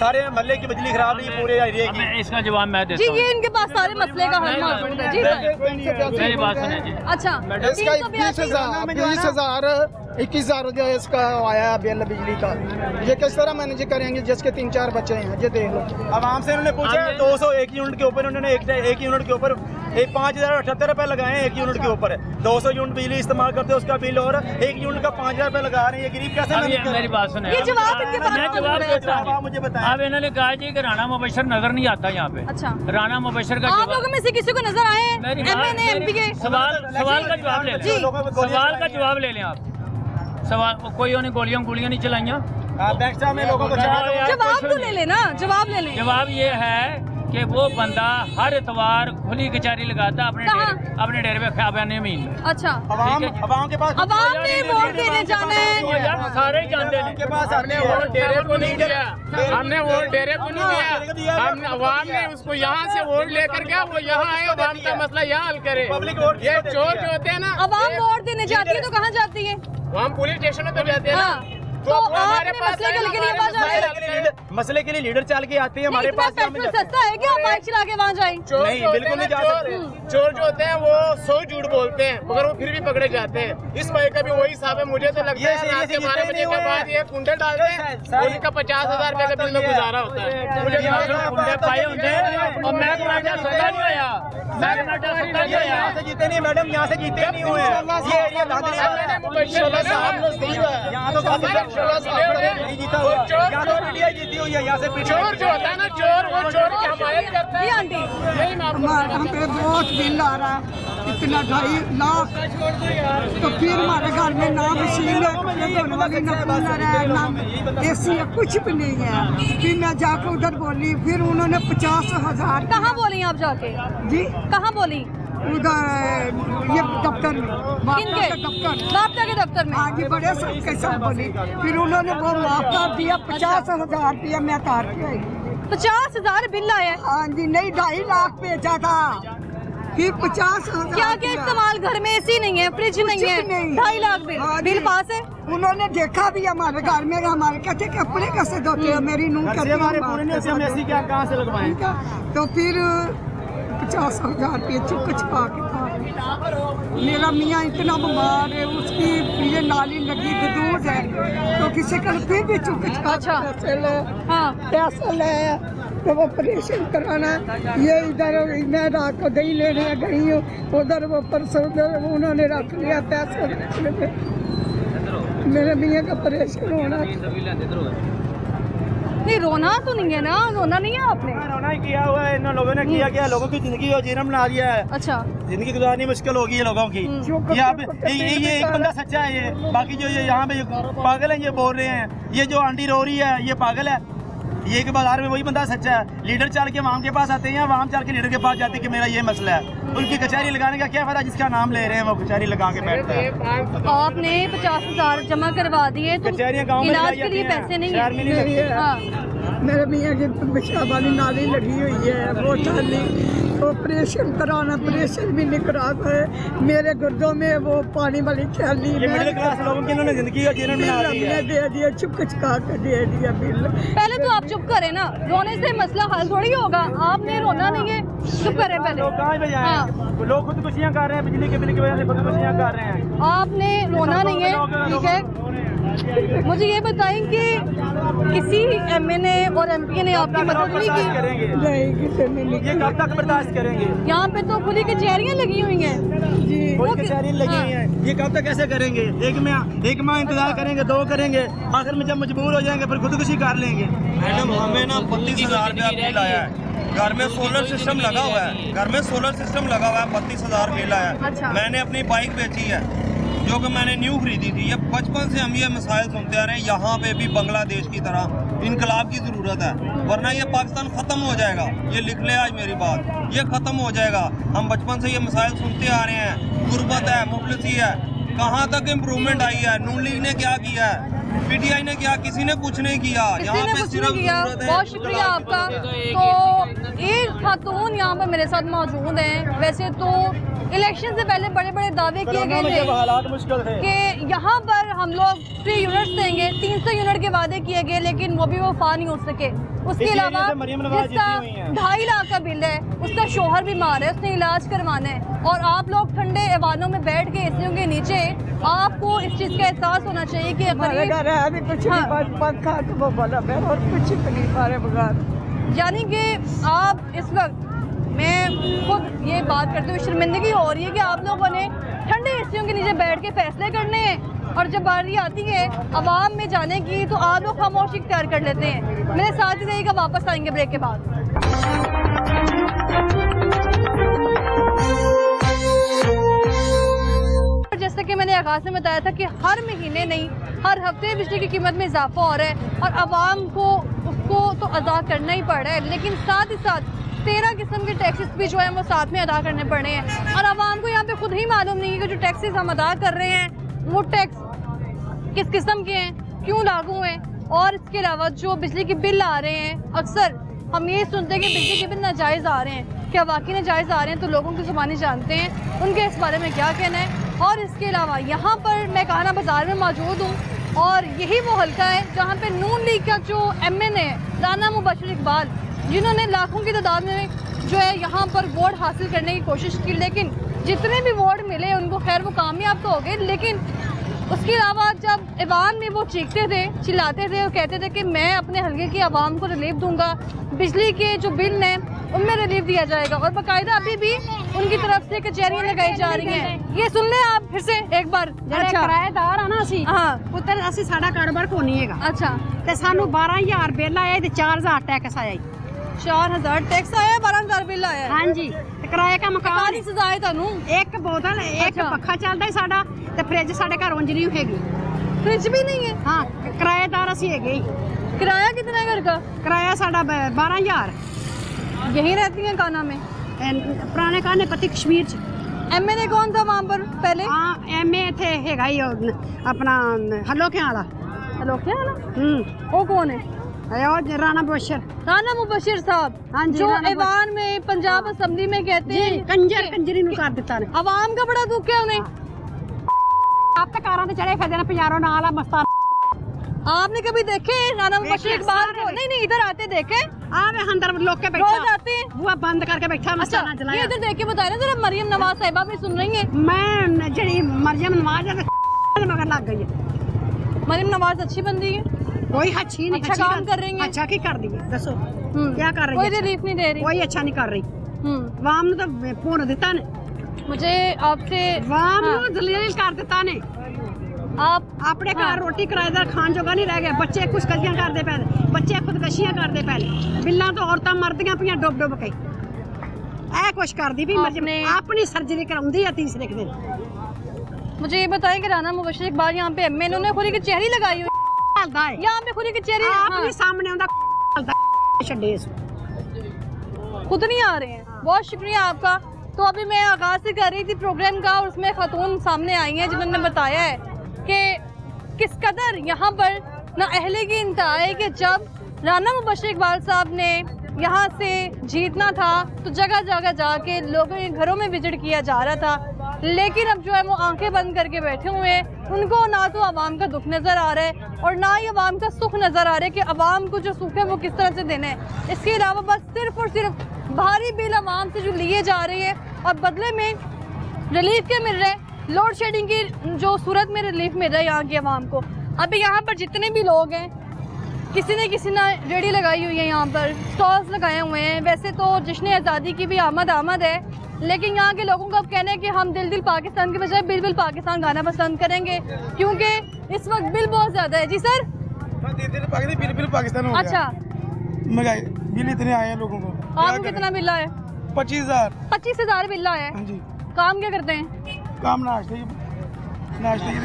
Speaker 9: सारे मोहल्ले की बिजली खराब हुई, पूरे एरिया की।
Speaker 7: मैं इसका जवाब मैं
Speaker 1: जी,
Speaker 7: देता हूँ।
Speaker 1: ये इनके पास सारे मसले का हल मौजूद है। जी सर,
Speaker 7: मेरी बात सुनिए जी।
Speaker 1: अच्छा
Speaker 8: इसका 20,000 21,000 जो है इसका आया है बिल बिजली का। ये किस तरह मैनेज करेंगे जिसके 3-4 बच्चे हैं? ये देख लो।
Speaker 9: अब हमसे उन्होंने पूछा 201 यूनिट के ऊपर, उन्होंने एक यूनिट के ऊपर 5,078 रुपए लगाए हैं, 1 यूनिट के ऊपर। 200 यूनिट बिजली इस्तेमाल करते हैं उसका बिल, और 1 यूनिट का 5,000 रुपए लगा रहे हैं। ये गरीब कैसे
Speaker 7: अब
Speaker 9: मैनेज
Speaker 7: ये
Speaker 9: करें?
Speaker 7: मेरी बात सुने,
Speaker 1: ये जवाब इनके पास
Speaker 7: मैं
Speaker 1: मौजूद
Speaker 7: जवाब
Speaker 1: है।
Speaker 7: देता हूँ।
Speaker 9: आप मुझे बताएं।
Speaker 7: अब इन्होंने कहा जी कि राना मुबशर नजर नहीं आता यहाँ पे।
Speaker 1: अच्छा,
Speaker 7: राना मुबशर का
Speaker 1: आप
Speaker 7: जवाब,
Speaker 1: लोगों में से किसी को नजर आए
Speaker 7: मेरी
Speaker 1: एमएनए एमपी के?
Speaker 7: सवाल का जवाब ले
Speaker 1: जी।
Speaker 7: लें, सवाल का जवाब ले लें आप। सवाल कोई उन्हें गोलियां नहीं चलाइयाँ।
Speaker 9: नेक्स्ट टाइम लोगों को
Speaker 1: जवाब तो ले लेना, जवाब ले लें।
Speaker 7: जवाब ये है कि वो बंदा हर इतवार खुली कचहरी लगाता अपने डेरे पे ख्याबान मीन में।
Speaker 1: अच्छा,
Speaker 9: अवाम के पास
Speaker 1: अवाम ने वोट देने जाना
Speaker 7: वो
Speaker 1: है।
Speaker 7: यार सारे ही जानते हैं।
Speaker 9: के पास
Speaker 10: हमने वोट डेरे को नहीं दिया, हमने वोट डेरे को नहीं दिया, हम अवाम ने उसको यहाँ से वोट लेकर गया, वो यहाँ आए, अवाम का मसला यहाँ हल करे।
Speaker 9: पब्लिक वोट
Speaker 10: ये चोर जो होते हैं ना,
Speaker 1: अवाम वोट देने जाती है तो कहाँ जाती है?
Speaker 10: हम पुलिस स्टेशन में तो जाते हैं ना,
Speaker 1: हाँ,
Speaker 10: तो
Speaker 1: तो
Speaker 10: वो हमारे
Speaker 1: आपने
Speaker 10: पास
Speaker 1: मसले के लिए आवाज आ रही है।
Speaker 9: मसले के लिए लीडर चल के आते हैं हमारे पास।
Speaker 1: पेट्रोल सस्ता है क्या? बाइक चला के वहाँ जाए?
Speaker 10: चोर
Speaker 9: नहीं,
Speaker 10: जो होते
Speaker 9: बिल्कुल
Speaker 10: हैं
Speaker 9: नहीं
Speaker 10: ना,
Speaker 9: जा सकते।
Speaker 10: चोर जो होते हैं वो 100 झूठ बोलते हैं, मगर वो फिर भी पकड़े जाते हैं। इस भाई का भी वही हिसाब है। मुझे तो लगता है रात के 12 बजे के बाद ये कुंडे डालते हैं, उनका 50,000 रुपए का बिल में गुजारा होता है। मुझे
Speaker 7: कुंडे पाए होते हैं और मैं कनाडा सत्ता नहीं आया, मैं कनाडा सत्ता नहीं आया।
Speaker 9: यहाँ से जीते नहीं मैडम, यहाँ से जीते नहीं हुए हैं। ये धांधली यहाँ तो नहीं जीता हुआ, यहाँ तो पीटीआई जीती हुई है। यहाँ से
Speaker 10: चोर जो होता है ना, चोर वो चोर की हमायत करता है।
Speaker 1: जी आंटी,
Speaker 10: यही मैं आपको
Speaker 11: हमारे यहाँ पे बहुत बिल आ रहा है, इतना 2.5 लाख। तो फिर हमारे घर में ना मशीन है, कपड़े धोने वाली, ना कूलर है, ना एसी है, कुछ भी नहीं है। फिर मैं जाकर उधर बोली, फिर उन्होंने 50,000।
Speaker 1: कहाँ बोली आप जाके?
Speaker 11: जी,
Speaker 1: कहाँ बोली?
Speaker 11: उधर ये दफ्तर में,
Speaker 1: किनके? बापटा के दफ्तर में?
Speaker 11: हाँ जी, बड़े सबके साथ बोली। फिर उन्होंने वो माफ कर दिया, 50,000 रुपया मैं तार के आई।
Speaker 1: 50,000 बिल आया है।
Speaker 11: हाँ जी, नहीं 2.5 लाख भेजा था, फिर 50,000।
Speaker 1: क्या क्या इस्तेमाल? घर में एसी नहीं है, फ्रिज नहीं है, 2.5 लाख बिल।
Speaker 11: हाँ
Speaker 1: बिल
Speaker 11: जी।
Speaker 1: पास है?
Speaker 11: उन्होंने देखा भी हमारे घर में, हमारे कहते कपड़े कैसे धोते हैं, मेरी नूह कहती है
Speaker 9: हमारे पूरे नहीं होते, हम ऐसी क्या कहाँ से लगवाएं?
Speaker 11: तो फिर 50,000 रुपये चुप छुपा के था। मेरा मियाँ इतना बीमार है, उसकी ये नाली लगी दूध है, तो किसी का फिर भी चुप छुपा पैसे ले,
Speaker 1: हाँ,
Speaker 11: पैसा ले, तो वो ऑपरेशन कराना। ये इधर मैं रात को दही लेने गई हूँ, उधर वो परसों उधर उन्होंने रख लिया पैसा रखने में। मेरे मियाँ का ऑपरेशन होना।
Speaker 1: नहीं रोना तो नहीं है ना, रोना नहीं है आपने।
Speaker 9: रोना ही किया हुआ है इन लोगों ने, किया क्या लोगों की जिंदगी को जीना बना दिया है।
Speaker 1: अच्छा,
Speaker 9: जिंदगी गुजारनी मुश्किल हो गई है लोगों की। ये आप ये एक बंदा सच्चा है, ये बाकी जो ये यहाँ पे पागल है ये बोल रहे हैं, ये जो आंटी रो रही है ये पागल है। ये कि बाजार में वही बंदा सच्चा है। लीडर चल के वाम के पास आते हैं, वाम चल के लीडर के पास जाते हैं कि मेरा ये मसला है। उनकी कचहरी लगाने का क्या फायदा, जिसका नाम ले रहे हैं वो कचहरी लगा के बैठता है।
Speaker 1: आपने 50,000 जमा करवा दिए तो
Speaker 9: कचहरियाँ गाँव में
Speaker 1: इलाज के लिए पैसे नहीं
Speaker 9: शहर में नहीं लगती।
Speaker 1: है। हाँ।
Speaker 11: मेरे मियाँ की पेशाब वाली नाली लगी हुई है, वो थाली ऑपरेशन कराना, ऑपरेशन भी नहीं करा पाए। मेरे गुर्दों में वो पानी वाली थैली
Speaker 9: ये मिडिल क्लास लोगों की इन्होंने जिंदगी का जीवन बना दी है।
Speaker 11: दे दिया, चुप चुका के दे दिया बिल।
Speaker 1: पहले तो आप चुप करें ना, रोने से मसला हल थोड़ी होगा। आपने रोना नहीं है, चुप करें पहले।
Speaker 9: लोग कहाँ पे जाएं? लोग खुदकुशियाँ कर रहे हैं, बिजली के बिल की वजह से खुदकुशियाँ कर रहे हैं।
Speaker 1: आपने रोना नहीं है, ठीक है। मुझे ये बताएं कि किसी एमएनए और एमपी ने आपकी मदद नहीं की?
Speaker 11: नहीं, किसी ने नहीं।
Speaker 9: ये कब तक बर्दाश्त करेंगे?
Speaker 1: यहाँ पे तो खुली कचहरियाँ लगी हुई हैं।
Speaker 9: कोई कचहरी लगी हुई है, ये कब तक ऐसे करेंगे? एक माह इंतजार करेंगे, 2 करेंगे, आखिर में जब मजबूर हो जाएंगे फिर खुदकुशी कर लेंगे।
Speaker 12: मैडम हमें ना 32,000 रुपया बिल आया है। घर में सोलर सिस्टम लगा हुआ है, घर में सोलर सिस्टम लगा हुआ है, 32,000 बिल आया है।
Speaker 1: अच्छा।
Speaker 12: मैंने अपनी बाइक बेची है जो कि मैंने न्यू खरीदी थी। ये बचपन से हम ये मसाइल सुनते आ रहे हैं। यहाँ पे भी बांग्लादेश की तरह इनकलाब की ज़रूरत है, वरना ये पाकिस्तान ख़त्म हो जाएगा। ये लिख ले आज मेरी बात, ये ख़त्म हो जाएगा। हम बचपन से ये मसाइल सुनते आ रहे हैं। गुर्बत है, मुफलिसी है, कहाँ तक इम्प्रूवमेंट आई है? नून लीग ने क्या किया है? पीटीआई ने क्या? किसी ने कुछ नहीं किया। यहाँ पे सिर्फ
Speaker 1: बहुत शुक्रिया आपका। तो एक खातून यहाँ पर मेरे साथ मौजूद हैं। वैसे तो इलेक्शन से पहले बड़े बड़े दावे किए गए थे कि यहाँ पर हम लोग फ्री यूनिट्स देंगे, 300 यूनिट के वादे किए गए, लेकिन वो भी वफा नहीं हो सके। उसके अलावा जिसका 2.5 लाख का बिल है, उसका शोहर बीमार है, उसने इलाज करवाना है, और आप लोग ठंडे ऐवानों में बैठ के एसियों के नीचे, आपको इस चीज़ का एहसास होना चाहिए कि यानी कि आप इस वक्त, मैं खुद ये बात करते हुए शर्मिंदगी हो रही है कि आप लोगों ने ठंडे एसियों के नीचे बैठ के फैसले करने हैं, और जब बारी आती है आवाम में जाने की तो आप लोग खामोशी इख्तियार कर लेते हैं। मेरे साथ ही रहिएगा, वापस आएंगे ब्रेक के बाद। जैसे कि मैंने आगाज़ में बताया था कि हर महीने नहीं, हर हफ्ते बिजली की कीमत में इजाफा हो रहा है, और आवाम को उसको तो अदा करना ही पड़ रहा है, लेकिन साथ ही साथ 13 किस्म के टैक्सेस भी जो है वो साथ में अदा करने पड़ रहे हैं। और आवाम को यहाँ पे खुद ही मालूम नहीं है कि जो टैक्सेस हम अदा कर रहे हैं वो टैक्स किस किस्म के हैं, क्यों लागू हैं, और इसके अलावा जो बिजली के बिल आ रहे हैं, अक्सर हम ये सुनते हैं कि बिजली के बिल नाजायज़ आ रहे हैं। क्या वाकई नाजायज़ आ रहे हैं? तो लोगों की ज़ुबानी जानते हैं, उनके इस बारे में क्या कहना है। और इसके अलावा यहाँ पर मैं काना बाज़ार में मौजूद हूँ, और यही वो हल्का है जहाँ पे नून लीग का जो एमएनए राना मुबशर इकबाल, जिन्होंने लाखों की तादाद में जो है यहाँ पर वोट हासिल करने की कोशिश की, लेकिन जितने भी वोट मिले उनको, खैर वो कामयाब तो हो गए, लेकिन उसके अलावा जब ऐवान में वो चीखते थे, चिल्लाते थे और कहते थे कि मैं अपने हल्के की आवाम को रिलीफ दूंगा, बिजली के जो बिल हैं उनमें रिलीफ दिया जाएगा, और बाकायदा अभी भी उनकी तरफ से कचहरियाँ लगाई जा रही हैं। ये सुन लें आप फिर से एक बार।
Speaker 13: अच्छा, किराएदार है ना असी,
Speaker 1: हाँ,
Speaker 13: पुत्र असी साडा कारोबार को नहीं है।
Speaker 1: अच्छा,
Speaker 13: ते सानू 12,000 बिल आया ते 4,000 टैक्स आया।
Speaker 1: 4,000 टैक्स आया, 12,000 बिल आया।
Speaker 13: हाँ जी, ते किराए का मकान
Speaker 1: नहीं सजाए थानू।
Speaker 13: एक बोतल, एक पक्खा चलता है साडा, ते फ्रिज साडे घर उंज नहीं हैगी।
Speaker 1: फ्रिज भी नहीं है?
Speaker 13: हाँ, किराएदार असी हैगे।
Speaker 1: किराया कितना है घर का?
Speaker 13: किराया साडा 12,000।
Speaker 1: यहीं रहती हैं काना में?
Speaker 13: पुराने काने पति कश्मीर च।
Speaker 1: एमएनए कौन था वहाँ पर पहले?
Speaker 13: हाँ, एमए थे हैगा ही अपना हलोखे वाला।
Speaker 1: हलोखे वाला? वो कौन है?
Speaker 13: राना मुबशर।
Speaker 1: राना मुबशर साहब,
Speaker 13: हाँ जी,
Speaker 1: जो ऐवान में पंजाब असेंबली में कहते हैं
Speaker 13: कंजरी नु कर दिता ने।
Speaker 1: आवाम का बड़ा दुख है उन्हें।
Speaker 13: आप तो कारां ते चढ़े फिरदे ने, पजारो नाल मस्तान।
Speaker 1: आपने कभी देखे राना मुबशर इकबाल को? नहीं, इधर आते देखे?
Speaker 13: आवे अंदर लोग के बैठा,
Speaker 1: रोज आते हैं,
Speaker 13: बुआ बंद करके बैठा मस्ताना
Speaker 1: अच्छा,
Speaker 13: जलाया।
Speaker 1: ये इधर देख के बताए ना जरा, मरियम नवाज साहिबा भी सुन रही हैं?
Speaker 13: मैं जड़ी मरियम नवाज मगर लग गई है।
Speaker 1: मरियम नवाज अच्छी बंदी है,
Speaker 13: कोई अच्छी नहीं,
Speaker 1: अच्छा काम कर रही है।
Speaker 13: अच्छा की कर दी है, दसो क्या कर रही है?
Speaker 1: कोई रिलीफ नहीं दे रही,
Speaker 13: कोई अच्छा नहीं कर रही। वाम ने तो फोन दिता ने,
Speaker 1: मुझे आपसे
Speaker 13: वाम ने दलील कर दिता ने।
Speaker 1: आप
Speaker 13: ਆਪਣੇ ਘਰ ਰੋਟੀ ਕਿਰਾਏਦਾਰ ਖਾਣ ਜੋਗਾ ਨਹੀਂ ਰਹਿ ਗਿਆ ਬੱਚੇ ਖੁਦਕਸ਼ੀਆਂ ਕਰਦੇ ਪਏ ਬੱਚੇ ਖੁਦਕਸ਼ੀਆਂ ਕਰਦੇ ਪਏ ਬਿੱਲਾਂ ਤੋਂ ਔਰਤਾਂ ਮਰਦੀਆਂ ਪਈਆਂ ਡੁੱਬ ਕੇ ਇਹ ਕੁਛ ਕਰਦੀ ਵੀ ਆਪਣੀ ਸਰਜਰੀ ਕਰਾਉਂਦੀ ਆ ਤੀਸਰੇ ਦਿਨ
Speaker 1: मुझे ये बताएं कि राना मुबश्शिर इकबाल यहाँ पे एमए इन्होंने खुली कचहरी लगाई हुई
Speaker 13: ਚੱਲਦਾ ਹੈ
Speaker 1: यहाँ पे खुली कचहरी
Speaker 13: ਆਪਣੀ ਸਾਹਮਣੇ ਆਉਂਦਾ ਛੱਡੇ ਇਸ
Speaker 1: खुद नहीं आ रहे हैं। बहुत शुक्रिया आपका। तो अभी मैं आगाज़ से कर रही थी प्रोग्राम का और उसमें खातून सामने आई हैं जिन्होंने बताया है कि किस कदर यहाँ पर ना अहले की इंतहा है कि जब राना मुबश्शिर इकबाल साहब ने यहाँ से जीतना था तो जगह जगह जाके लोगों के घरों में विजिट किया जा रहा था, लेकिन अब जो है वो आंखें बंद करके बैठे हुए हैं। उनको ना तो आवाम का दुख नज़र आ रहा है और ना ही आवाम का सुख नज़र आ रहा है कि आवाम को जो सुख है वो किस तरह से देना है। इसके अलावा बस सिर्फ और सिर्फ भारी बिल आवाम से जो लिए जा रहे हैं और बदले में रिलीफ के मिल रहे हैं, लोड शेडिंग की जो सूरत में रिलीफ मिल रहा है यहाँ की आवाम को। अभी यहाँ पर जितने भी लोग हैं किसी ने रेडी लगाई हुई है, यहाँ पर स्टॉल्स लगाए हुए हैं। वैसे तो जश्न आज़ादी की भी आमद है, लेकिन यहाँ के लोगों का अब कहना है कि हम दिल दिल पाकिस्तान के बजाय बिल बिल पाकिस्तान गाना पसंद करेंगे क्योंकि इस वक्त बिल बहुत ज़्यादा है। जी सर,
Speaker 8: बिल बिल पाकिस्तान हो गया।
Speaker 1: अच्छा,
Speaker 8: महंगाई बिल इतने आए हैं लोगों को।
Speaker 1: आपको कितना बिल आया? 25,000 बिल आया है। काम क्या करते हैं?
Speaker 8: काम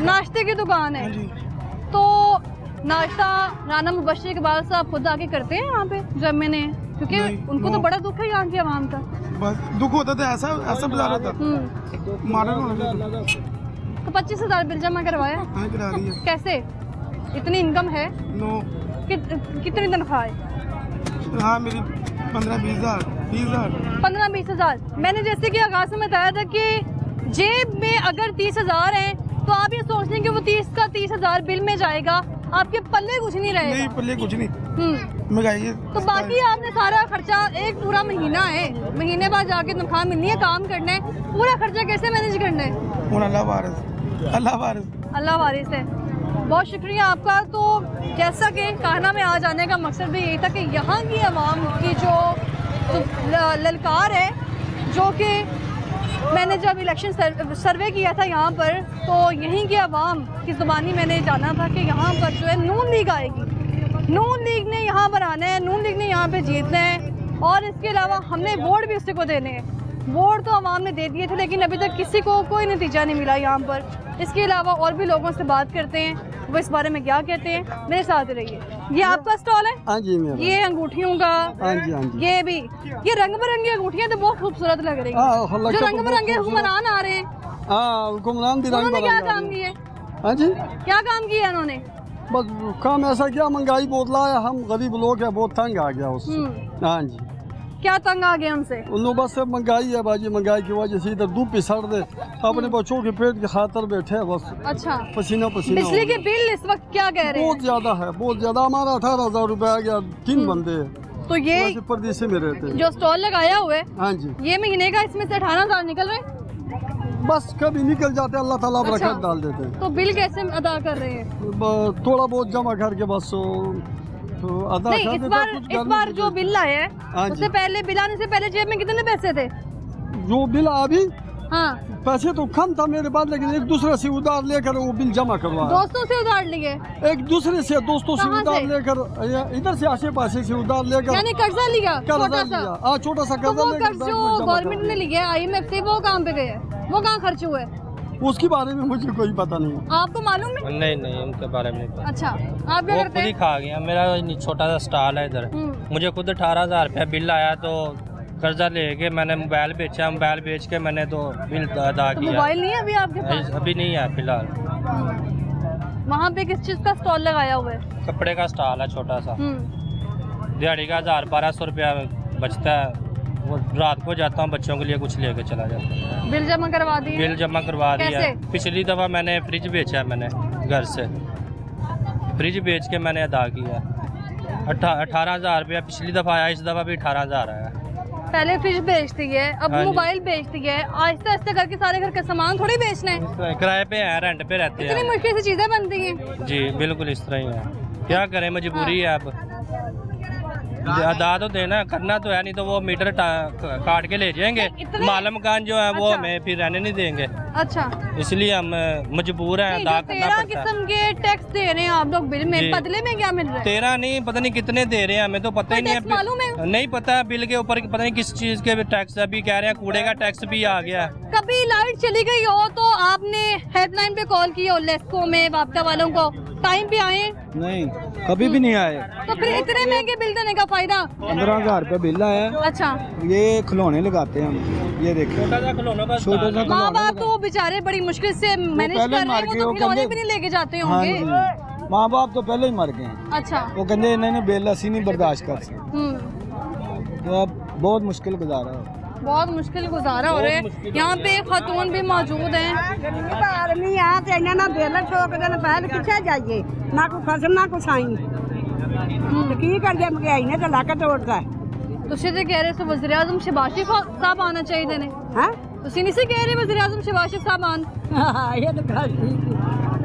Speaker 1: नाश्ते की दुकान है। तो नाश्ता राना मुबश्शिर इकबाल साहब खुद आके करते हैं यहाँ पे जब मैंने, क्योंकि उनको तो बड़ा दुख है यहाँ की आवाम का।
Speaker 8: बस दुख होता था, ऐसा बाजार होता
Speaker 1: तो 25,000 बिल जमा करवाया?
Speaker 8: हाँ, करा रही है।
Speaker 1: कैसे? इतनी इनकम है?
Speaker 8: नो।
Speaker 1: कितनी तनख्वाह है?
Speaker 8: हाँ, मेरी 15-20 हज़ार।
Speaker 1: 15-20 हज़ार। मैंने जैसे कि आगाज़ में बताया था कि जेब में अगर 30,000 है तो आप ये सोच लें कि वो 30,000 बिल में जाएगा, आपके पल्ले कुछ नहीं रहेगा।
Speaker 8: नहीं, पल्ले कुछ नहीं। महंगाई
Speaker 1: तो बाकी आपने सारा खर्चा, एक पूरा महीना है, महीने बाद जाके तनख्वाह मिलनी है, काम करना है, पूरा खर्चा कैसे मैनेज करना है?
Speaker 8: अल्लाह
Speaker 1: वारिस है। बहुत शुक्रिया आपका। तो जैसा कि कान्हा में आ जाने का मकसद भी यही था कि यहाँ की आवाम की जो ललकार है, जो कि मैंने जब इलेक्शन सर्वे किया था यहाँ पर, तो यहीं की आवाम की ज़ुबानी मैंने जाना था कि यहाँ पर जो है नून लीग आएगी, नून लीग ने यहाँ पर आना है, नून लीग ने यहाँ पे जीतना है और इसके अलावा हमने वोट भी उसी को देने हैं। वोट तो आवाम ने दे दिए थे लेकिन अभी तक किसी को कोई नतीजा नहीं मिला यहाँ पर। इसके अलावा और भी लोगों से बात करते हैं, वो इस बारे में क्या कहते हैं। मेरे साथ रहिए। ये आपका स्टॉल है?
Speaker 8: हाँ जी, मेरा।
Speaker 1: ये अंगूठियों का? हाँ जी, हाँ जी। ये भी, ये रंग बिरंगी अंगूठियाँ तो बहुत खूबसूरत लग रही है। जो रंग बिरंगे हुक्मरान आ रहे हैं,
Speaker 8: हुक्मरान
Speaker 1: उन्होंने क्या काम किया?
Speaker 8: हाँ जी,
Speaker 1: क्या काम किया उन्होंने?
Speaker 8: बस काम ऐसा किया, महंगाई बहुत लाया, हम गरीब लोग हैं, बहुत तंग आ गया उससे। हाँ जी।
Speaker 1: क्या तंग आ गया उनसे?
Speaker 8: उन बस महंगाई है बाजी, महंगाई की वजह से इधर धूप सड़ दे, अपने बच्चों के पेट की खातर बैठे बस।
Speaker 1: अच्छा,
Speaker 8: पसीना पसीना।
Speaker 1: बिजली के बिल इस वक्त क्या कह रहे हैं?
Speaker 8: बहुत ज्यादा है, बहुत ज्यादा। हमारा 18,000 रुपए आ गया, 3 बंदे।
Speaker 1: तो ये
Speaker 8: परदेश में रहते हैं।
Speaker 1: जो स्टॉल लगाया हुआ है,
Speaker 8: हाँ जी,
Speaker 1: ये महीने का इसमें से 18,000 निकल रहे हैं?
Speaker 8: बस कभी निकल जाते, अल्लाह ताला बरकत डाल देते हैं।
Speaker 1: तो बिल कैसे अदा कर रहे हैं?
Speaker 8: थोड़ा बहुत जमा करके बस तो अदा
Speaker 1: नहीं, इस बार जो बिल आया है उससे पहले, बिल आने से पहले जेब में कितने पैसे थे?
Speaker 8: जो बिल अभी,
Speaker 1: हाँ,
Speaker 8: पैसे तो कम था मेरे पास, लेकिन एक दूसरे से उधार लेकर वो बिल जमा करवाया।
Speaker 1: दोस्तों से उधार लिए?
Speaker 8: एक दूसरे से, दोस्तों से उधार लेकर, इधर से आसे पासे से उधार लेकर,
Speaker 1: यानी कर्जा लिया?
Speaker 8: छोटा सा कर्जा।
Speaker 1: वो कर्ज जो गवर्नमेंट ने लिया है IMF से, वो कहाँ पे गए? वो कहाँ खर्च हुए?
Speaker 8: उसके बारे में मुझे कोई पता नहीं।
Speaker 1: आपको मालूम है?
Speaker 7: नहीं, उनके बारे में नहीं।
Speaker 1: अच्छा, आप क्या करते हैं?
Speaker 7: खुद ही खा गया। मेरा छोटा सा स्टॉल है इधर, मुझे खुद 18,000 रुपया बिल आया, तो कर्जा लेके मैंने मोबाइल बेचा, मोबाइल बेच के मैंने तो बिल अदा किया।
Speaker 1: मोबाइल नहीं है अभी आपके पास?
Speaker 7: अभी नहीं है फिलहाल।
Speaker 1: वहाँ पे किस चीज़ का स्टॉल लगाया हुआ है?
Speaker 7: कपड़े का स्टॉल है छोटा सा, दिहाड़ी का 1,000-1,200 रुपया बचता है, वो रात को जाता हूँ बच्चों के लिए कुछ लेके चला जाता हूँ।
Speaker 1: बिल जमा करवा दिए?
Speaker 7: बिल जमा करवा दिया।
Speaker 1: कैसे?
Speaker 7: पिछली दफ़ा मैंने फ्रिज बेचा, मैंने घर से फ्रिज बेच के मैंने अदा किया 18,000 रुपया। पिछली दफ़ा आया, इस दफ़ा भी 18,000 आया।
Speaker 1: पहले फ्रिज बेचती है, अब मोबाइल बेचती है, आहिस्ता आहिस्ता करके सारे घर का सामान थोड़ी बेचना है।
Speaker 7: किराए पे है, रेंट पे रहते हैं,
Speaker 1: इतनी मुश्किल से चीज़ें बनती हैं।
Speaker 7: जी बिल्कुल इस तरह ही है, क्या करें, मजबूरी है अब।
Speaker 5: अदा तो देना करना तो है, नहीं तो वो मीटर काट के ले जाएंगे। मालमकान जो है वो हमें फिर रहने नहीं देंगे।
Speaker 1: अच्छा,
Speaker 5: इसलिए हम मजबूर हैं अदा करना
Speaker 1: 13
Speaker 5: पड़ता है।
Speaker 1: किस्म के टैक्स दे रहे हैं आप लोग बिल में, बदले में क्या मिल रहा है?
Speaker 5: 13 नहीं, पता नहीं कितने दे रहे हैं, हमें तो पता ही नहीं
Speaker 1: टैक्स मालूम है?
Speaker 5: है। नहीं पता बिल के ऊपर पता नहीं किस चीज के टैक्स, अभी कह रहे हैं कूड़े का टैक्स भी आ गया।
Speaker 1: कभी लाइट चली गई हो तो आपने हेल्पलाइन पे कॉल की हो, लेस्को में वापता वालों को, टाइम पे आए?
Speaker 9: नहीं, कभी भी नहीं आए।
Speaker 1: तो फिर इतने महंगे बिल देने का फायदा?
Speaker 9: 15,000 रुपये बिल आया।
Speaker 1: अच्छा,
Speaker 9: ये खिलौने लगाते हैं हम, ये देखिए छोटा सा
Speaker 1: माँ बाप तो बेचारे बड़ी मुश्किल से मैनेज कर रहे हैं, वो तो खिलौने भी नहीं लेके जाते होंगे।
Speaker 9: माँ बाप तो पहले ही मर गए हैं।
Speaker 1: अच्छा,
Speaker 9: वो कहते इन्होंने बिल असी नहीं बर्दाश्त कर सकते, तो अब बहुत मुश्किल गुजारा है।
Speaker 1: बहुत मुश्किल गुजारा हो रहा है। यहाँ पे खातून भी मौजूद हैं।
Speaker 11: आदमी आ ते इन्हें ना बिल ठोक देन, पहले किथे जाइए, ना कोई फसल ना कुछ आई तो की करिए, महंगाई ने तो लाके तोड़ता है।
Speaker 1: ਤੁਸੀਂ ਤੇ ਕਹਿ ਰਹੇ ਸੋ ਵਜ਼ੀਰ ਆਜ਼ਮ ਸ਼ਹਿਬਾਜ਼ ਸ਼ਰੀਫ ਸਾਹਿਬ ਆਣਾ ਚਾਹੀਦੇ ਨੇ,
Speaker 11: हैं
Speaker 1: ਤੁਸੀਂ नहीं से कह रहे वज़ीर आज़म शहबाज शरीफ साहब आन?
Speaker 11: ये तो गल ठीक है,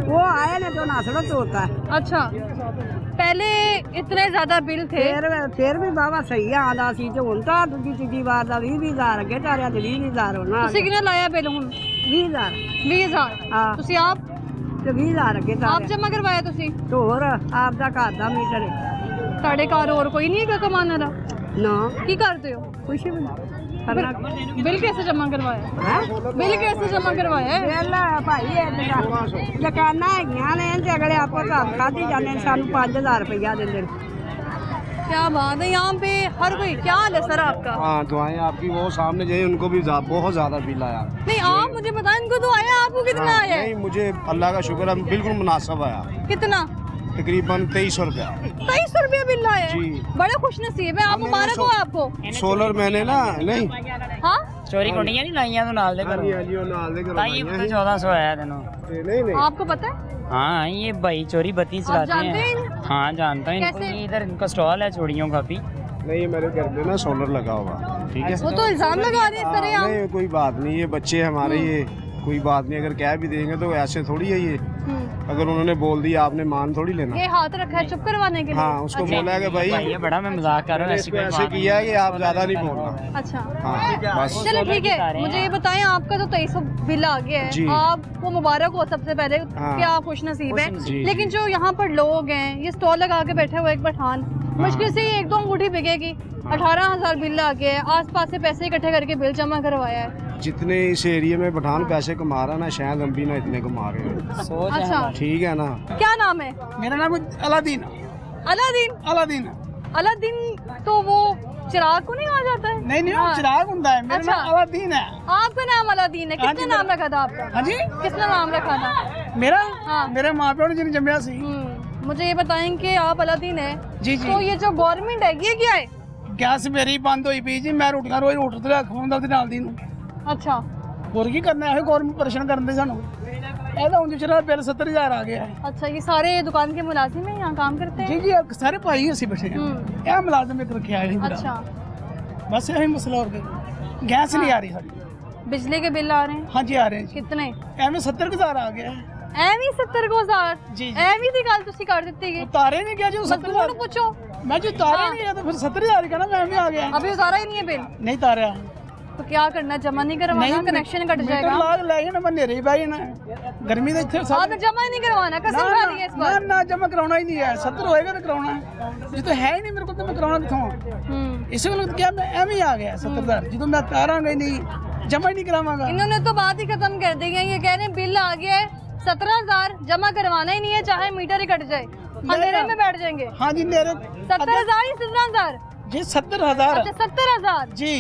Speaker 11: वो आए ना जो नासड़ा तोड़ता है।
Speaker 1: अच्छा, पहले इतने ज्यादा बिल थे,
Speaker 11: फिर भी बाबा सही आंदा सी ते हुण तां दूजी तीजी वार दा 20,000 अगे तारिया ते 20,000 होना।
Speaker 1: ਤੁਸੀਂ ਕਿੰਨਾ ਲਾਇਆ ਬਿਲ ਹੁਣ?
Speaker 11: 20,000
Speaker 1: 20,000।
Speaker 11: हाँ
Speaker 1: ਤੁਸੀਂ ਆਪ
Speaker 11: ਤੇ 20,000 ਅਗੇ
Speaker 1: ਆਪ
Speaker 11: ਤਾਰਿਆ
Speaker 1: ਜਮਾ ਕਰਵਾਇਆ ਤੁਸੀਂ?
Speaker 11: ਤੇ ਹੋਰ ਆਪ ਦਾ ਘਰ ਦਾ ਮੀਟਰ ਹੈ।
Speaker 1: ਤੁਹਾਡੇ ਘਰ ਹੋਰ ਕੋਈ ਨਹੀਂ ਹੈਗਾ ਕਮਾਉਣ ਵਾਲਾ?
Speaker 11: ਨਾ
Speaker 1: ਕੀ ਕਰਦੇ ਹੋ?
Speaker 11: ਕੁਛ ਵੀ ਨਹੀਂ ਕਰਨਾ।
Speaker 1: बिल कैसे जमा करवाया?
Speaker 11: ਹੈ
Speaker 1: बिल कैसे जमा करवाया है?
Speaker 11: ਵੇਲਾ ਭਾਈ ਇਹ ਦੁਕਾਨਾਂ ਹੈਗੀਆਂ ਨੇ ਤੇ ਅਗਲੇ ਆਪੋ ਘਰ ਖਾਧੀ ਜਾਂਦੇ ਨੇ, ਸਾਨੂੰ 5,000 रुपया ਦਿੰਦੇ ਨੇ।
Speaker 1: क्या बात है, यहाँ पे हर कोई, क्या हाल है सर आपका?
Speaker 9: हाँ, दुआएं आपकी वो सामने जाइए, उनको भी बहुत ज़्यादा बिल आया।
Speaker 1: नहीं, आप मुझे बताएं, इनको तो आया, आपको कितना आया है?
Speaker 9: नहीं, मुझे अल्लाह का शुक्र है बिल्कुल मुनासिब आया,
Speaker 1: कितना?
Speaker 9: तकरीबन 2300 रुपया।
Speaker 1: 2300 रुपया बिल आया है?
Speaker 9: जी।
Speaker 1: बड़े खुश नसीब है आप, मुबारक हो आपको।
Speaker 9: सोलर मैंने ना नहीं
Speaker 1: हाँ,
Speaker 6: ਚੋਰੀ ਕੁੰਡੀਆਂ ਨਹੀਂ ਲਾਈਆਂ ਤੂੰ ਨਾਲ ਦੇ
Speaker 9: हाँ जी, हाँ जी, वो नाल दे
Speaker 6: ताई
Speaker 9: करवाइयां हैं।
Speaker 6: 1400 आया तेनों।
Speaker 9: नहीं नहीं,
Speaker 1: आपको पता है?
Speaker 6: हाँ ये भाई चोरी बत्ती
Speaker 1: आप
Speaker 6: चलाते
Speaker 1: जानते हैं
Speaker 6: हैं।
Speaker 1: इन्हें?
Speaker 6: हाँ जानता हूँ इनको,
Speaker 1: कैसे?
Speaker 6: ये इधर इनका स्टॉल है चोरियों का भी।
Speaker 9: नहीं, मेरे घर में ना सोलर लगा हुआ, ठीक है।
Speaker 1: वो तो इल्जाम लगा रहे हैं इस तरह
Speaker 9: नहीं, कोई बात नहीं, ये बच्चे हमारे, ये कोई बात नहीं, अगर कह भी देंगे तो ऐसे थोड़ी है ये, अगर उन्होंने बोल दिया आपने मान थोड़ी लेना।
Speaker 1: ये हाथ रखा है चुप करवाने के लिए?
Speaker 9: हाँ, उसको बोला है कि भाई
Speaker 6: ये बड़ा मैं मजाक कर रहा हूँ,
Speaker 9: इसको ऐसे किया है कि आप ज्यादा नहीं बोलना।
Speaker 1: अच्छा,
Speaker 9: हाँ, बस।
Speaker 1: चलो ठीक है, मुझे ये बताएं, आपका तो 2300 बिल आ गया
Speaker 9: जी।
Speaker 1: है, आपको मुबारक हो सबसे पहले
Speaker 9: हाँ।
Speaker 1: कि आप खुश नसीब है।
Speaker 9: जी,
Speaker 1: लेकिन जो यहाँ पर लोग हैं, ये स्टॉल लगा के बैठे हुए एक पठान, मुश्किल से 1-2 अंगूठी बिकेगी, 18,000 बिल आ गया है, आस पास से पैसे इकट्ठे करके बिल जमा करवाया है।
Speaker 9: जितने इस एरिया में पठान पैसे कमा रहा है ना, शायद हम भी ना इतने कमा रहे हैं,
Speaker 1: अच्छा,
Speaker 9: ठीक है ना।
Speaker 1: क्या नाम है?
Speaker 8: मेरा नाम अलादीन।
Speaker 1: अलादीन?
Speaker 8: अलादीन
Speaker 1: अलादीन तो वो चिराग को नहीं आ जाता है?
Speaker 8: नहीं नहीं, वो
Speaker 1: हाँ।
Speaker 8: चिराग होता है, मेरा
Speaker 1: अच्छा।
Speaker 8: नाम अलादीन है।
Speaker 1: आपका नाम अलादीन है,
Speaker 8: हाँ
Speaker 1: किसने
Speaker 8: जी,
Speaker 1: नाम रखा था आपका?
Speaker 8: हाँ जी,
Speaker 1: किसने नाम रखा था?
Speaker 8: मेरा
Speaker 1: हाँ।
Speaker 8: मेरे माँ प्यो ने जिन्हें जम्या सी।
Speaker 1: मुझे ये बताएं कि आप अलादीन है,
Speaker 8: जी जी।
Speaker 1: तो ये जो गवर्नमेंट है ये क्या है?
Speaker 8: गैस मेरी बंद हुई पी जी, मैं रोटियां रोज होटल ਤੇ ਖਵਾਉਂਦਾ ਤੇ ਨਾਲ ਦੀ ਨੂੰ।
Speaker 1: अच्छा,
Speaker 8: ਹੋਰ ਕੀ ਕਰਨਾ ਹੈ, ਗਵਰਨਮੈਂਟ ਪਰੇਸ਼ਾਨ ਕਰਨ ਦੇ ਸਾਨੂੰ। ਇਹਦਾ ਹੁਣ ਜਿਹੜਾ ਬਿੱਲ 70,000 ਆ ਗਿਆ ਹੈ।
Speaker 1: अच्छा, ये सारे दुकान के मुलाजिम हैं, यहाँ काम करते
Speaker 8: जी
Speaker 1: हैं?
Speaker 8: जी, सारे भाई ਅਸੀਂ ਬੈਠੇ ਹਾਂ। ਇਹ ਮੁਲਾਜ਼ਮ ਇੱਕ ਰੱਖਿਆ ਹੈ ਮੇਰਾ।
Speaker 1: अच्छा,
Speaker 8: ਬਸ ਇਹੀ ਮਸਲਾ ਹੋਰ ਕੋਈ। ਗੈਸ ਨਹੀਂ ਆ ਰਹੀ ਸਾਡੀ।
Speaker 1: बिजली के बिल आ रहे हैं?
Speaker 8: हाँ जी, आ रहे हैं।
Speaker 1: कितने?
Speaker 8: ਐਵੇਂ 70,000 ਆ ਗਿਆ ਹੈ।
Speaker 1: ਐਵੇਂ 70,000?
Speaker 8: जी, जी।
Speaker 1: ਐਵੇਂ ਦੀ ਗੱਲ ਤੁਸੀਂ ਕਰ ਦਿੱਤੀ ਗਈ?
Speaker 8: ਉਤਾਰੇ ਨਹੀਂ ਗਿਆ ਜੀ,
Speaker 1: मजदूर
Speaker 8: 70,000
Speaker 1: पूछो,
Speaker 8: ਮੈਂ ਜੀ ਉਤਾਰੇ ਨਹੀਂ ਗਿਆ ਤਾਂ ਫਿਰ 70,000 ਹੀ कहना, मैं भी आ गया।
Speaker 1: अभी उतारा ही नहीं है बिल?
Speaker 8: नहीं उतारा।
Speaker 1: तो क्या करना, जमा नहीं करवाना, कनेक्शन कट जाएगा?
Speaker 8: लाग ले जाना, मैं नेरे ही बह जाना। गर्मी ਦੇ ਇੱਥੇ
Speaker 1: आपने जमा ही नहीं करवाना, कसम खा दी है इस बार?
Speaker 8: ना जमा कराना ही नहीं है, 70 होएगा तो कराना है। ये तो है ही नहीं मेरे को, तो मैं कराना किथों? इसी को क्या मैं एम ही आ गया 70,000, जो मैं तारांगा ही नहीं, जमा ही नहीं करावांगा।
Speaker 1: इन्होंने तो बात ही खत्म कर दी है, ये कह रहे हैं बिल आ गया है 17,000, जमा करवाना ही नहीं है, चाहे मीटर ही कट जाए, अंधेरे में बैठ जाएंगे।
Speaker 8: हाँ जी, मेरे
Speaker 1: 70,000 ही 17,000?
Speaker 8: जी 70,000।
Speaker 1: अच्छा, 70,000
Speaker 8: जी।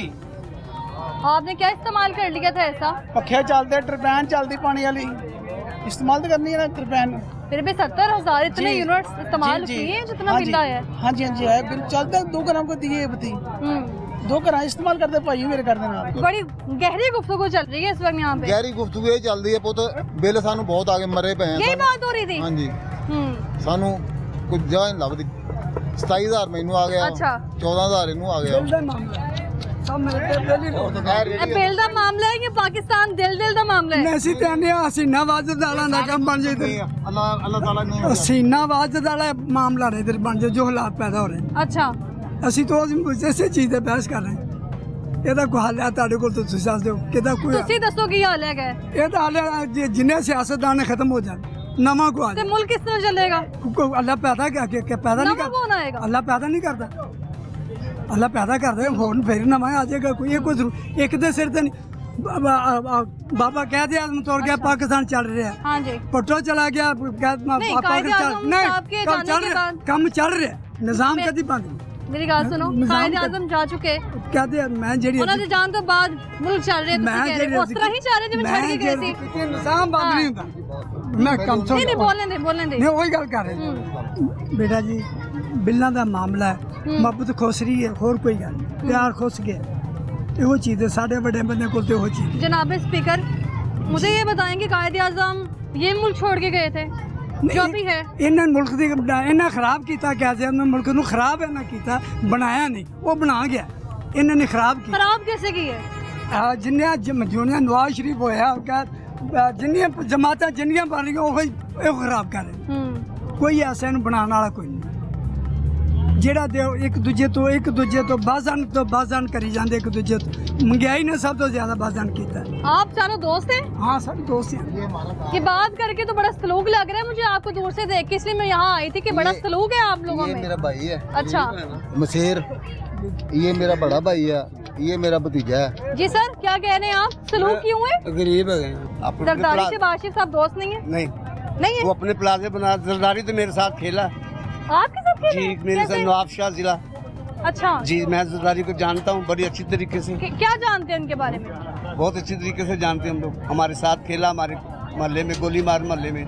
Speaker 1: आपने क्या इस्तेमाल कर लिया था ऐसा?
Speaker 8: पखे चलते, टरपैन चलती पानी वाली, इस्तेमाल तो करनी है ना टरपैन।
Speaker 1: फिर भी 70,000 इतने
Speaker 8: जी।
Speaker 1: यूनिट्स इस्तेमाल
Speaker 8: जी, जी।
Speaker 1: किए जितना
Speaker 8: हाँ
Speaker 1: बिल
Speaker 8: जी।
Speaker 1: आया है?
Speaker 8: हाँ जी, हाँ जी, है बिल चलता, 2 ग्राम को दिए बती, 2 ग्राम इस्तेमाल करते भाई मेरे कर देना।
Speaker 1: बड़ी गहरी गुफ्तगू चल रही है इस वक्त यहाँ पे।
Speaker 14: गहरी गुफ्तगू ये चल रही है पुत, बिल सानू बहुत आगे मरे पे हैं।
Speaker 1: यही बात हो रही थी?
Speaker 14: हाँ जी, सानू कुछ जगह नहीं लगती। 27,000 मैनू आ गया,
Speaker 1: अच्छा।
Speaker 14: 14,000 इनू आ गया।
Speaker 1: बिल दा मामला है या पाकिस्तान दिल दा मामला है?
Speaker 8: ਅਸੀਂ ਤੇ ਆਨੇ ਹਸੀਨਾ ਵਾਜਦ ਵਾਲਾ ਦਾ ਕੰਮ ਬਣ ਜੇ ਤੇ
Speaker 14: अल्लाह ताला ने
Speaker 8: हसीना वाजद वाला मामला रे इधर बन जाए, जो हालात पैदा हो रहे हैं।
Speaker 1: अच्छा,
Speaker 8: ਅਸੀਂ ਤਾਂ ਇਸੇ ਚੀਜ਼ ਤੇ ਬਹਿਸ ਕਰ ਰਹੇ ਹਾਂ। ਇਹਦਾ ਕੋਈ ਹੱਲ ਹੈ ਤੁਹਾਡੇ ਕੋਲ ਤਾਂ ਤੁਸੀਂ ਦੱਸ ਦਿਓ ਕਿਹਦਾ ਕੋਈ
Speaker 1: ਤੁਸੀਂ ਦੱਸੋ ਕੀ ਹਾਲ ਹੈਗਾ ਹੈ?
Speaker 8: ਇਹਦਾ ਹੱਲ ਹੈ ਜਿੰਨੇ ਸਿਆਸਤਦਾਨ ਨੇ ਖਤਮ ਹੋ ਜਾਣ ਨਵਾਂ ਕੋ ਆ
Speaker 1: ਤੇ ਮੁਲਕ ਕਿਸ ਤਰ੍ਹਾਂ ਚੱਲੇਗਾ?
Speaker 8: ਅੱਲਾ ਪੈਦਾ ਕਿ ਪੈਦਾ ਨਹੀਂ
Speaker 1: ਨਵਾਂ ਕੌਣ ਆਏਗਾ?
Speaker 8: ਕਰਦਾ ਅੱਲਾ ਪੈਦਾ ਨਹੀਂ ਕਰਦਾ ਅੱਲਾ ਪੈਦਾ ਕਰਦਾ ਹੁਣ ਫਿਰ ਨਵਾਂ ਆ ਜਾਏਗਾ ਕੋਈ ਇਹ ਕੋਈ ਇੱਕ ਦੇ ਸਿਰ ਤੇ ਨਹੀਂ ਬਾਬਾ ਕਾਇਦ ਆਜ਼ਮ ਤੋੜ ਗਿਆ ਪਾਕਿस्तान चल रहा है
Speaker 1: हाँ जी
Speaker 8: पट्टो चला गया काम चल रहा निजाम कदी बंद
Speaker 1: मेरी गल सुनो कायद आजम जा चुके
Speaker 8: कहते मैं जेडी
Speaker 1: ਉਹਨਾਂ ਦੇ ਜਾਣ ਤੋਂ ਬਾਅਦ ਮੁਲਕ ਚੱਲ ਰਿਹਾ ਤੁਸੀਂ ਕਹਿ ਰਹੇ ਹੋ ਉਸ ਤਰ੍ਹਾਂ ਹੀ ਚੱਲ ਰਿਹਾ ਜਿਵੇਂ ਛੱਡ ਕੇ ਗਏ ਸੀ
Speaker 8: ਨਿਜ਼ਾਮ ਬੰਦ ਨਹੀਂ ਹੁੰਦਾ ਮੈਂ ਕੰਮ ਤੋਂ
Speaker 1: ਨਹੀਂ ਬੋਲਣ ਦੇ
Speaker 8: ਨਹੀਂ ਉਹੀ ਗੱਲ ਕਰ ਰਹੇ ਬੇਟਾ ਜੀ ਬਿੱਲਾਂ ਦਾ ਮਾਮਲਾ ਹੈ ਮੁਹੱਬਤ ਖੁਸ਼ ਰਹੀ ਹੈ ਹੋਰ ਕੋਈ ਗੱਲ ਨਹੀਂ ਪਿਆਰ ਖੁਸ਼ ਗਿਆ वो चीज़ है साढ़े बड़े बंदे को वो चीज़
Speaker 1: जनाब स्पीकर मुझे ये बताएं कि कायद आज़म ये मुल्क छोड़ के गए थे जो भी है
Speaker 8: इन्होंने मुल्क दी इन्ना खराब किया कैसे मुल्क नू खराब है ना किया बनाया नहीं वो बना गया इन्होंने खराब
Speaker 1: कैसे की है
Speaker 8: जिन्नियां जूनिया नवाज शरीफ होया जिन्नियां जमात जिन्नियां बन रही वो खराब कर रहे कोई ऐसा इन्हू बनाने वाला कोई नहीं ਜਿਹੜਾ ਦੇ ਇੱਕ ਦੂਜੇ ਤੋਂ ਬਾਜ਼ਾਨ ਕਰੀ ਜਾਂਦੇ ਇੱਕ ਦੂਜੇ ਤੋਂ ਮੰਗਾਈ ਨੇ ਸਭ ਤੋਂ ਜ਼ਿਆਦਾ ਬਾਜ਼ਾਨ ਕੀਤਾ
Speaker 1: आप चारों दोस्त हैं?
Speaker 8: हाँ सब दोस्त हैं
Speaker 1: ये बात करके तो बड़ा सलूक लग रहा है मुझे आपको दूर से देख के इसलिए मैं यहाँ आई थी कि बड़ा सलूक है आप लोगों में
Speaker 14: मेरा भाई है
Speaker 1: अच्छा
Speaker 14: मसेर ये मेरा बड़ा भाई है ये मेरा भतीजा है
Speaker 1: जी सर क्या कह रहे हैं आप सलूक क्यों है
Speaker 14: गरीब है
Speaker 1: जरदारी से बाशिर साहब दोस्त नहीं है
Speaker 14: नहीं
Speaker 1: है
Speaker 14: वो अपने प्लाजे बना जरदारी तो मेरे साथ खेला
Speaker 1: आपके साथ खेले?
Speaker 14: जी मेरे साथ नवाबशाह जिला
Speaker 1: अच्छा
Speaker 14: जी मैं जरदारी को जानता हूँ बड़ी अच्छी तरीके से
Speaker 1: क्या जानते हैं उनके बारे में?
Speaker 14: बहुत अच्छी तरीके से जानते हैं हम लोग हमारे साथ खेला हमारे मोहल्ले में गोलीमार मोहल्ले में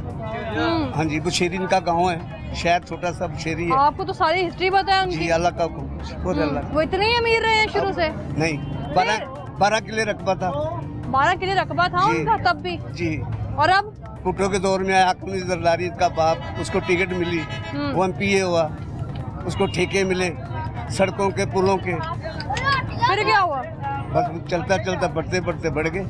Speaker 14: हाँ जी बुशेरी इनका गाँव है शहर छोटा सा बुशेरी है
Speaker 1: आपको तो सारी हिस्ट्री पता है उनकी
Speaker 14: जी अल्लाह का शुक्र अल्लाह
Speaker 1: वो इतने ही अमीर रहे हैं शुरू से
Speaker 14: नहीं 12 किले रकबा था
Speaker 1: 12 किले रकबा था उनका तब भी
Speaker 14: जी
Speaker 1: और अब
Speaker 14: भुट्टो के दौर में अपनी जरदारी का बाप उसको टिकट मिली वो MPA हुआ उसको ठेके मिले सड़कों के पुलों के
Speaker 1: फिर क्या हुआ
Speaker 14: बस चलता चलता बढ़ते बढ़ते बढ़ गए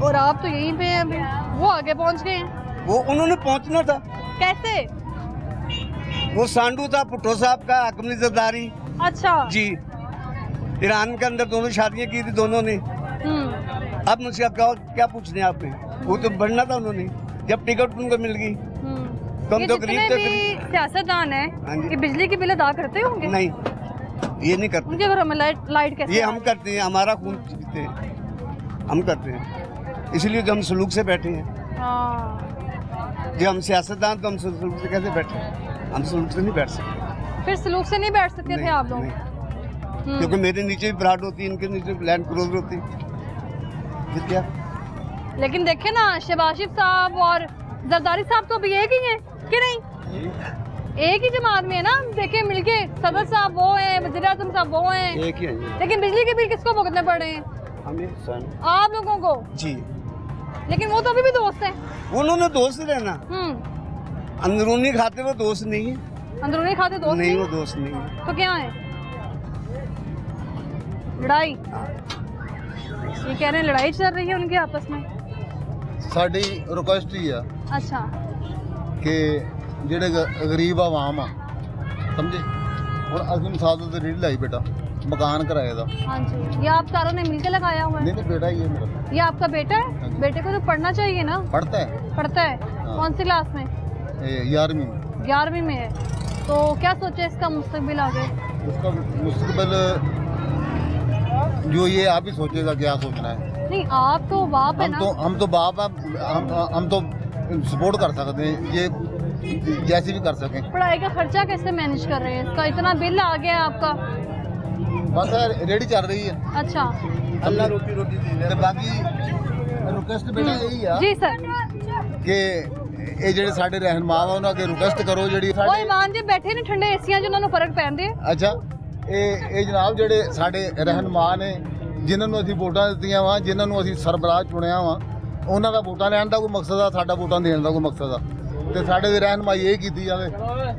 Speaker 1: और आप तो यहीं पे हैं अभी वो आगे पहुंच गए हैं
Speaker 14: वो उन्होंने पहुंचना था
Speaker 1: कैसे
Speaker 14: वो सांडू था भुट्टो साहब का अपनी जरदारी
Speaker 1: अच्छा
Speaker 14: जी ईरान के अंदर दोनों शादियां की थी दोनों ने अब मुझसे क्या पूछने आपने वो तो बढ़ना था उन्होंने जब टिकट उनको मिल गई कम तो गरीब तो
Speaker 1: सियासतदान है कि बिजली की बिल अदा करते होंगे
Speaker 14: नहीं ये नहीं करते
Speaker 1: उनके घरों में लाइट कैसे
Speaker 14: ये हम करते हैं हमारा खून पीते हैं हम करते हैं इसलिए तो हम सलूक से बैठे हैं जब हम सियासतदान तो हम सलूक से कैसे बैठे हम सलूक से नहीं बैठ सकते
Speaker 1: फिर सलूक से नहीं बैठ सकते थे आप लोग
Speaker 14: क्योंकि मेरे नीचे भी प्लाट होती है इनके नीचे लैंड क्रोजर होती फिर क्या
Speaker 1: लेकिन देखे ना शहबाज साहब और जरदारी साहब तो अभी एक ही हैं कि नहीं एक ही जमात में है ना देखे मिलके सदर साहब वो हैं वज़ीर आज़म साहब वो हैं
Speaker 14: एक ही है
Speaker 1: लेकिन बिजली के बिल किसको भुगतने पड़ रहे हैं
Speaker 14: हमें
Speaker 1: आप लोगों को
Speaker 14: जी
Speaker 1: लेकिन वो तो अभी भी दोस्त हैं
Speaker 14: उन्होंने दोस्त रहना अंदरूनी खाते वो दोस्त नहीं है
Speaker 1: अंदरूनी खाते दोस्त
Speaker 14: नहीं वो दोस्त नहीं है
Speaker 1: तो क्या है लड़ाई ये कह रहे हैं लड़ाई चल रही है उनके आपस में
Speaker 14: साड़ी रिक्वेस्ट ही है
Speaker 1: अच्छा
Speaker 14: कि ਜਿਹੜੇ ਗਰੀਬ ਆਵਾਮ ਆ ਸਮਝੇ ਹੁਣ ਅਸੀਂ ਮਿਸਾਲ ਤੇ ਰੀਡ ਲਾਈ ਬੇਟਾ मकान किराए का
Speaker 1: हाँ जी ये आप चारों ने मिलकर लगाया हुआ है
Speaker 14: नहीं बेटा ये मेरा
Speaker 1: ये आपका बेटा है बेटे को तो पढ़ना चाहिए ना
Speaker 14: पढ़ता है
Speaker 1: कौन सी क्लास में
Speaker 14: 11वीं
Speaker 1: में है तो क्या सोचे इसका मुस्तकबिल आगे
Speaker 14: उसका मुस्तकबिल जो ये आप ही सोचेगा क्या सोचना है
Speaker 1: नहीं आप तो बाप है ना
Speaker 14: हम तो बाप हम तो सपोर्ट कर सकते हैं ये जैसे भी कर सकें
Speaker 1: पढ़ाई का खर्चा कैसे मैनेज कर रहे हैं इसका इतना बिल आ गया आपका
Speaker 14: बस रेडी चल रही है
Speaker 1: अच्छा
Speaker 14: अल्लाह रोटी रोटी दी बाकी रिक्वेस्ट बेटा यही है
Speaker 1: जी सर
Speaker 14: कि ਇਹ ਜਿਹੜੇ ਸਾਡੇ ਰਹਿਨਮਾ ਆ ਉਹਨਾਂ ਅੱਗੇ ਰਿਕੁਐਸਟ ਕਰੋ ਜਿਹੜੀ
Speaker 1: ਓਏ ਮਾਨ ਜੀ ਬੈਠੇ ਨੇ ਠੰਡੇ ਏਸੀਆਂ 'ਚ ਉਹਨਾਂ ਨੂੰ ਫਰਕ ਪੈਂਦੇ
Speaker 14: ਅੱਛਾ ਇਹ ਜਨਾਬ ਜਿਹੜੇ ਸਾਡੇ ਰਹਿਨਮਾ ਨੇ ਜਿਨ੍ਹਾਂ ਨੂੰ ਅਸੀਂ ਵੋਟਾਂ ਦਿੱਤੀਆਂ ਵਾ ਜਿਨ੍ਹਾਂ ਨੂੰ ਅਸੀਂ ਸਰਬਰਾਹ ਚੁਣਿਆ ਵਾ ਉਹਨਾਂ ਦਾ ਵੋਟਾਂ ਲੈਣ ਦਾ ਕੋਈ ਮਕਸਦ ਆ ਸਾਡਾ ਵੋਟਾਂ ਦੇਣ ਦਾ ਕੋਈ ਮਕਸਦ ਆ ਤੇ ਸਾਡੇ ਦੀ ਰਹਿਨਮਾਈ ਇਹ ਕੀਤੀ ਜਾਵੇ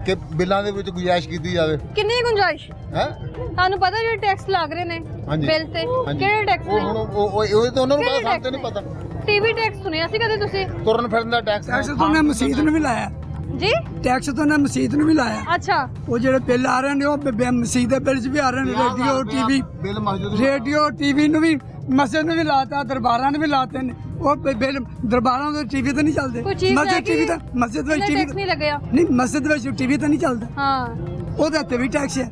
Speaker 14: ਕਿ ਬਿੱਲਾਂ ਦੇ ਵਿੱਚ ਗੁੰਜਾਇਸ਼ ਕੀਤੀ ਜਾਵੇ
Speaker 1: ਕਿੰਨੀ ਗੁੰਜਾਇਸ਼
Speaker 14: ਹੈ
Speaker 1: ਤੁਹਾਨੂੰ ਪਤਾ ਜਿਹੜੇ ਟੈਕਸ ਲੱਗ ਰਹੇ ਨੇ ਬਿੱਲ ਤੇ ਕਿਹੜੇ ਟੈਕਸ ਨੇ
Speaker 14: ਉਹ ਤਾਂ ਉਹਨਾਂ ਨੂੰ ਪਤਾ ਸਾਨੂੰ ਤਾਂ ਨਹੀਂ ਪਤਾ
Speaker 1: ਟੀਵੀ ਟੈਕਸ ਸੁਣਿਆ ਸੀ ਕਦੇ ਤੁਸੀਂ
Speaker 14: ਤੁਰਨ ਫਿਰਨ ਦਾ ਟੈਕਸ
Speaker 8: ਉਹਨੇ ਮਸਜਿਦ ਨੂੰ ਵੀ ਲਾਇਆ
Speaker 1: जी
Speaker 8: टैक्स तो उन्हें मसीत ਨੂੰ ਵੀ ਲਾਇਆ।
Speaker 1: अच्छा
Speaker 8: ਉਹ ਜਿਹੜੇ ਬਿੱਲ ਆ ਰਹੇ ਨੇ ਉਹ ਮਸੀਤ ਦੇ ਬਿੱਲ 'ਚ ਵੀ ਆ ਰਹੇ ਨੇ। ਰੇਡੀਓ ਟੀਵੀ
Speaker 14: ਬਿੱਲ ਮਸਜਿਦ
Speaker 8: ਰੇਡੀਓ ਟੀਵੀ ਨੂੰ ਵੀ ਮਸਜਿਦ ਨੂੰ ਵੀ ਲਾਤਾ, ਦਰਬਾਰਾਂ ਨੂੰ ਵੀ ਲਾਤੇ ਨੇ। ਉਹ ਬਿੱਲ ਦਰਬਾਰਾਂ ਦੇ ਟੀਵੀ ਤੇ ਨਹੀਂ ਚੱਲਦੇ। ਮਸਜਿਦ ਟੀਵੀ ਤਾਂ ਮਸਜਿਦ ਵਿੱਚ ਟੀਵੀ
Speaker 1: नहीं लगेगा।
Speaker 8: ਨਹੀਂ ਮਸਜਿਦ ਵਿੱਚ ਟੀਵੀ ਤਾਂ ਨਹੀਂ ਚੱਲਦਾ।
Speaker 1: हाँ
Speaker 8: ਉਹਦੇ ਤੇ ਵੀ ਟੈਕਸ ਹੈ।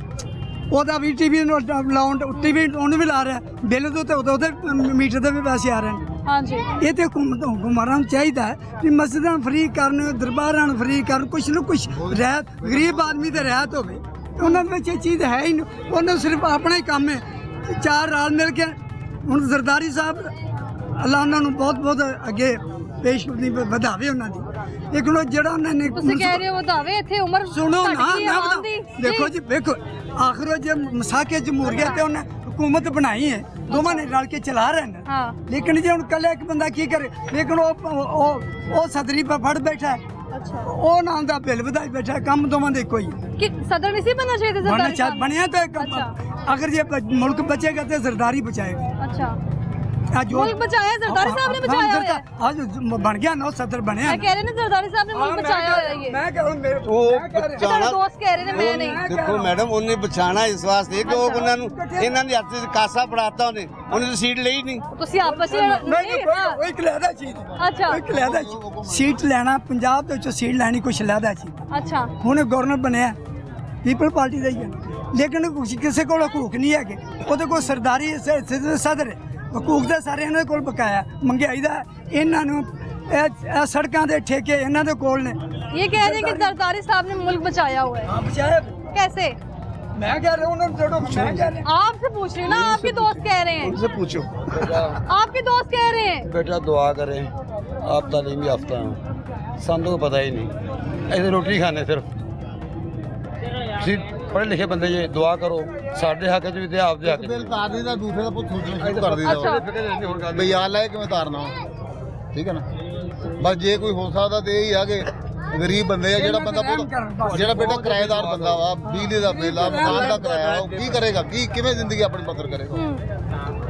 Speaker 8: ਉਹਦਾ ਵੀ ਟੀਵੀ ਨੂੰ ਲਾਉਣ ਟੀਵੀ ਉਹਨੂੰ ਵੀ ਲਾ ਰਿਹਾ ਬਿੱਲ ਦੇ ਉੱਤੇ ਉਹਦੇ ਮੀਟਰ ਦੇ ਵੀ ਪੈਸੇ ਆ ਰਹੇ ਨੇ।
Speaker 1: हाँ जी
Speaker 8: ਇਹ ਤੇ ਹੁਕਮਰਾਨ ਨੂੰ ਚਾਹੀਦਾ ਹੈ ਕਿ ਮਸਜਿਦਾਂ ਫ੍ਰੀ ਕਰਨ, ਦਰਬਾਰਾਂ ਨੂੰ ਫ੍ਰੀ ਕਰਨ, ਕੁਛ ਨਾ ਕੁਛ ਰਹਿਤ ਗਰੀਬ ਆਦਮੀ ਤੇ ਰਹਿਤ ਹੋਵੇ। ਉਹਨਾਂ ਦੇ ਵਿੱਚ ਇਹ ਚੀਜ਼ ਹੈ ਹੀ ਨਹੀਂ। ਉਹਨਾਂ ਨੂੰ ਸਿਰਫ ਆਪਣਾ ਹੀ ਕੰਮ ਹੈ। ਚਾਰ ਰਾਲ ਮਿਲ ਕੇ ਹੁਣ ਜ਼ਰਦਾਰੀ ਸਾਹਿਬ ਅੱਲਾ ਉਹਨਾਂ ਨੂੰ ਬਹੁਤ ਬਹੁਤ ਅੱਗੇ ਪੇਸ਼ਕਦਮੀ ਵਧਾਵੇ ਉਹਨਾਂ ਦੀ। ਲੇਕਿਨ ਉਹ ਜਿਹੜਾ ਉਹਨਾਂ ਨੇ
Speaker 1: ਤੁਸੀਂ ਕਹਿ ਰਹੇ ਹੋ ਵਧਾਵੇ, ਇੱਥੇ ਉਮਰ
Speaker 8: ਸੁਣੋ
Speaker 1: ਘੱਟ
Speaker 8: ਨਾ
Speaker 1: ਗਈ ਹੈ
Speaker 8: ਮੈਂ
Speaker 1: ਆਵਾਮ
Speaker 8: ਬਤਾ
Speaker 1: ਦੀ।
Speaker 8: ਦੇਖੋ ਜੀ ਵੇਖੋ ਆਖਰ ਉਹ ਜੇ ਮਸਾਕੇ ਜਮਹੂਰੀਅਤ ਤੇ ਉਹਨੇ हुकूमत बनाई है, दोनों ने रल के चला रहे हैं।
Speaker 1: हाँ।
Speaker 8: लेकिन जो कल एक बंदा की करे, लेकिन वो सदरी पर फड़ बैठा है।
Speaker 1: अच्छा
Speaker 8: वो नाम दा बिल वधाई बैठा है। काम दोवां दे कोई
Speaker 1: कि सदर नहीं सी बनना चाहिए था सरदारी साहब?
Speaker 8: बनया तो
Speaker 1: अच्छा।
Speaker 8: अगर ये मुल्क बचेगा तो सरदारी बचाएगा।
Speaker 1: अच्छा मुल्क बचाया है, सरदारी साहब ने बचाया हुआ है।
Speaker 8: आज बन गया ना सदर बने।
Speaker 1: मैं कह रहे ना सरदारी साहब ने मुल्क बचाया हुआ है। ये
Speaker 8: मैं कह रहा हूं मेरे
Speaker 1: ਤੁਹਾਡੇ ਦੋਸਤ ਕਹਿ ਰਹੇ ਨੇ, ਮੈਂ ਨਹੀਂ।
Speaker 15: ਦੇਖੋ ਮੈਡਮ ਉਹਨੇ ਬਚਾਣਾ ਇਸ ਵਾਸਤੇ ਕਿ ਉਹ ਉਹਨਾਂ ਨੂੰ ਇਹਨਾਂ ਦੇ ਹੱਥ 'ਚ ਕਾਸਾ ਫੜਾਤਾ ਉਹਨੇ ਤਾਂ ਸੀਟ ਲਈ ਨਹੀਂ।
Speaker 1: ਤੁਸੀਂ ਆਪਸ ਵਿੱਚ ਨਹੀਂ
Speaker 8: ਉਹ ਇੱਕ ਲੈਦਾ ਚੀਜ਼।
Speaker 1: ਅੱਛਾ
Speaker 8: ਇੱਕ ਲੈਦਾ ਸੀਟ ਲੈਣਾ ਪੰਜਾਬ ਦੇ ਵਿੱਚੋਂ ਸੀਟ ਲੈਣੀ ਕੁਛ ਲੈਦਾ ਚੀਜ਼।
Speaker 1: ਅੱਛਾ
Speaker 8: ਹੁਣ ਗਵਰਨਰ ਬਣਿਆ ਪੀਪਲ ਪਾਰਟੀ ਦਾ ਹੀ ਹੈ, ਲੇਕਿਨ ਕਿਸੇ ਕੋਲ ਹਕੂਕ ਨਹੀਂ ਹੈਗੇ। ਉਹਦੇ ਕੋਲ ਸਰਦਾਰੀ ਸਦਰ ਹੈ, ਹਕੂਕ ਦੇ ਸਾਰੇ ਇਹਨਾਂ ਦੇ ਕੋਲ ਬਕਾਇਆ। ਮਹਿੰਗਾਈ ਦਾ ਇਹਨਾਂ ਨੂੰ ਇਹ ਸੜਕਾਂ ਦੇ ਠੇਕੇ ਇਹਨਾਂ ਦੇ ਕੋਲ ਨੇ।
Speaker 1: ये कह रहे हैं कि सरदारी साहब ने मुल्क बचाया हुआ है।
Speaker 8: बचाया
Speaker 1: कैसे?
Speaker 8: मैं कह रहा हूँ उन्होंने जोड़ो, मैं कह रहा हूँ।
Speaker 1: आपसे पूछ रहे हैं ना, आपके दोस्त कह रहे हैं।
Speaker 14: उनसे पूछो
Speaker 1: आपके दोस्त कह रहे हैं।
Speaker 14: बेटा दुआ करें, आप तालीम याफ्ता हैं, सानू को पता ही नहीं। ऐसे रोटी खाने सिर्फ पढ़े लिखे बंदे ये दुआ करो साढ़े हक च भी ते आप दे हक बिल तार दी दा दूसरे दा पुੱਤ सोचना शुरू कर दीदा बई आ ले किवें तारना। ठीक है ना, बस जे कोई हो सकदा ते यही आ कि गरीब बंदे आ ਜਿਹੜਾ ਬੰਦਾ ਜਿਹੜਾ ਬੇਟਾ ਕਿਰਾਏਦਾਰ ਬੰਦਾ ਵਾ, ਬਿਜਲੀ ਦਾ ਬਿੱਲ ਆ, ਮਕਾਨ ਦਾ ਕਿਰਾਇਆ, ਉਹ ਕੀ ਕਰੇਗਾ, ਕੀ ਕਿਵੇਂ ਜ਼ਿੰਦਗੀ ਆਪਣੀ ਬਸਰ ਕਰੇਗਾ।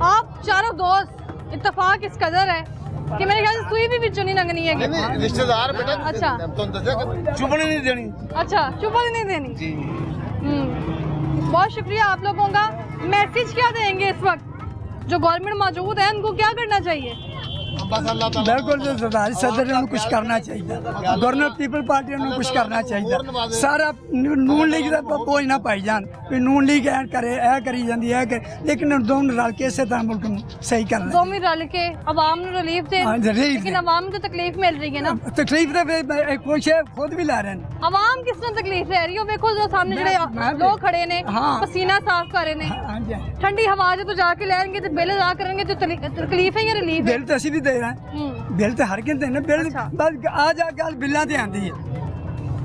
Speaker 1: आप चारों दोस्त इत्तेफाक इस कदर है कि मेरे ख्याल से सुई भी बिचों नहीं लगनी है।
Speaker 14: नहीं रिश्तेदार बेटा
Speaker 1: अच्छा
Speaker 14: तुम दस्या चुभने नहीं देनी।
Speaker 1: अच्छा चुपल नहीं देनी जी। बहुत शुक्रिया आप लोगों का। मैसेज क्या देंगे इस वक्त जो गवर्नमेंट मौजूद है, उनको क्या करना चाहिए?
Speaker 8: बिल्कुल सरदारी सदर ने कुछ करना चाहिए, गवर्नर पीपल पार्टी ने कुछ करना चाहिए। सारा नून लीग का बोझ ना पाई जान भी नून लीग ऐ करे ऐ करी जाती है, लेकिन दोनों रल के इस तरह मुल्क को सही करना।
Speaker 1: दोवें रल के अवाम नूं रिलीफ दे, लेकिन अवाम को तकलीफ मिल रही है ना।
Speaker 8: तकलीफ तो कुछ खुद भी ला रहे हैं।
Speaker 1: अवाम किस तरह तकलीफ रह रही है? देखो जो सामने ਜਿਹੜੇ लोग खड़े ने, पसीना साफ कर रहे ने, ठंडी हवा जो तो जाके लेंगे तो बिल अदा करेंगे तो तकलीफ है या रिलीफ है?
Speaker 8: बिल तो असीं भी दे रहे हैं, बिल तो हर किसी देने। बिल बस आ जा गल बिल्लां ते आंदी है,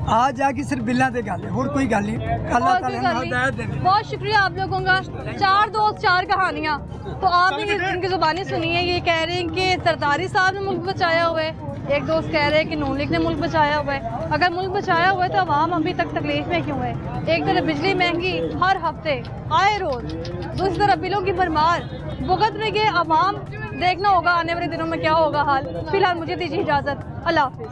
Speaker 8: आ जाके सिर्फ बिल्लां ते गल है, और कोई गल नहीं। अल्लाह ताला ने हिदायत दे।
Speaker 1: बहुत शुक्रिया आप लोगों का। चार दोस्त चार कहानियाँ तो आपने इनकी जुबानी सुनी है। ये कह रहे हैं कि सरदारी साहब ने मुल्क बचाया हुआ है, एक दोस्त कह रहे हैं कि नून लीग ने मुल्क बचाया हुआ है। अगर मुल्क बचाया हुआ है तो अवाम अभी तक तकलीफ में क्यों है? एक तरफ बिजली महंगी हर हफ्ते आए रोज, दूसरी तरफ बिलों की भरमार, भुगत में गए अवाम। देखना होगा आने वाले दिनों में क्या होगा हाल। फिलहाल मुझे दीजिए इजाज़त, अल्लाह हाफिज़।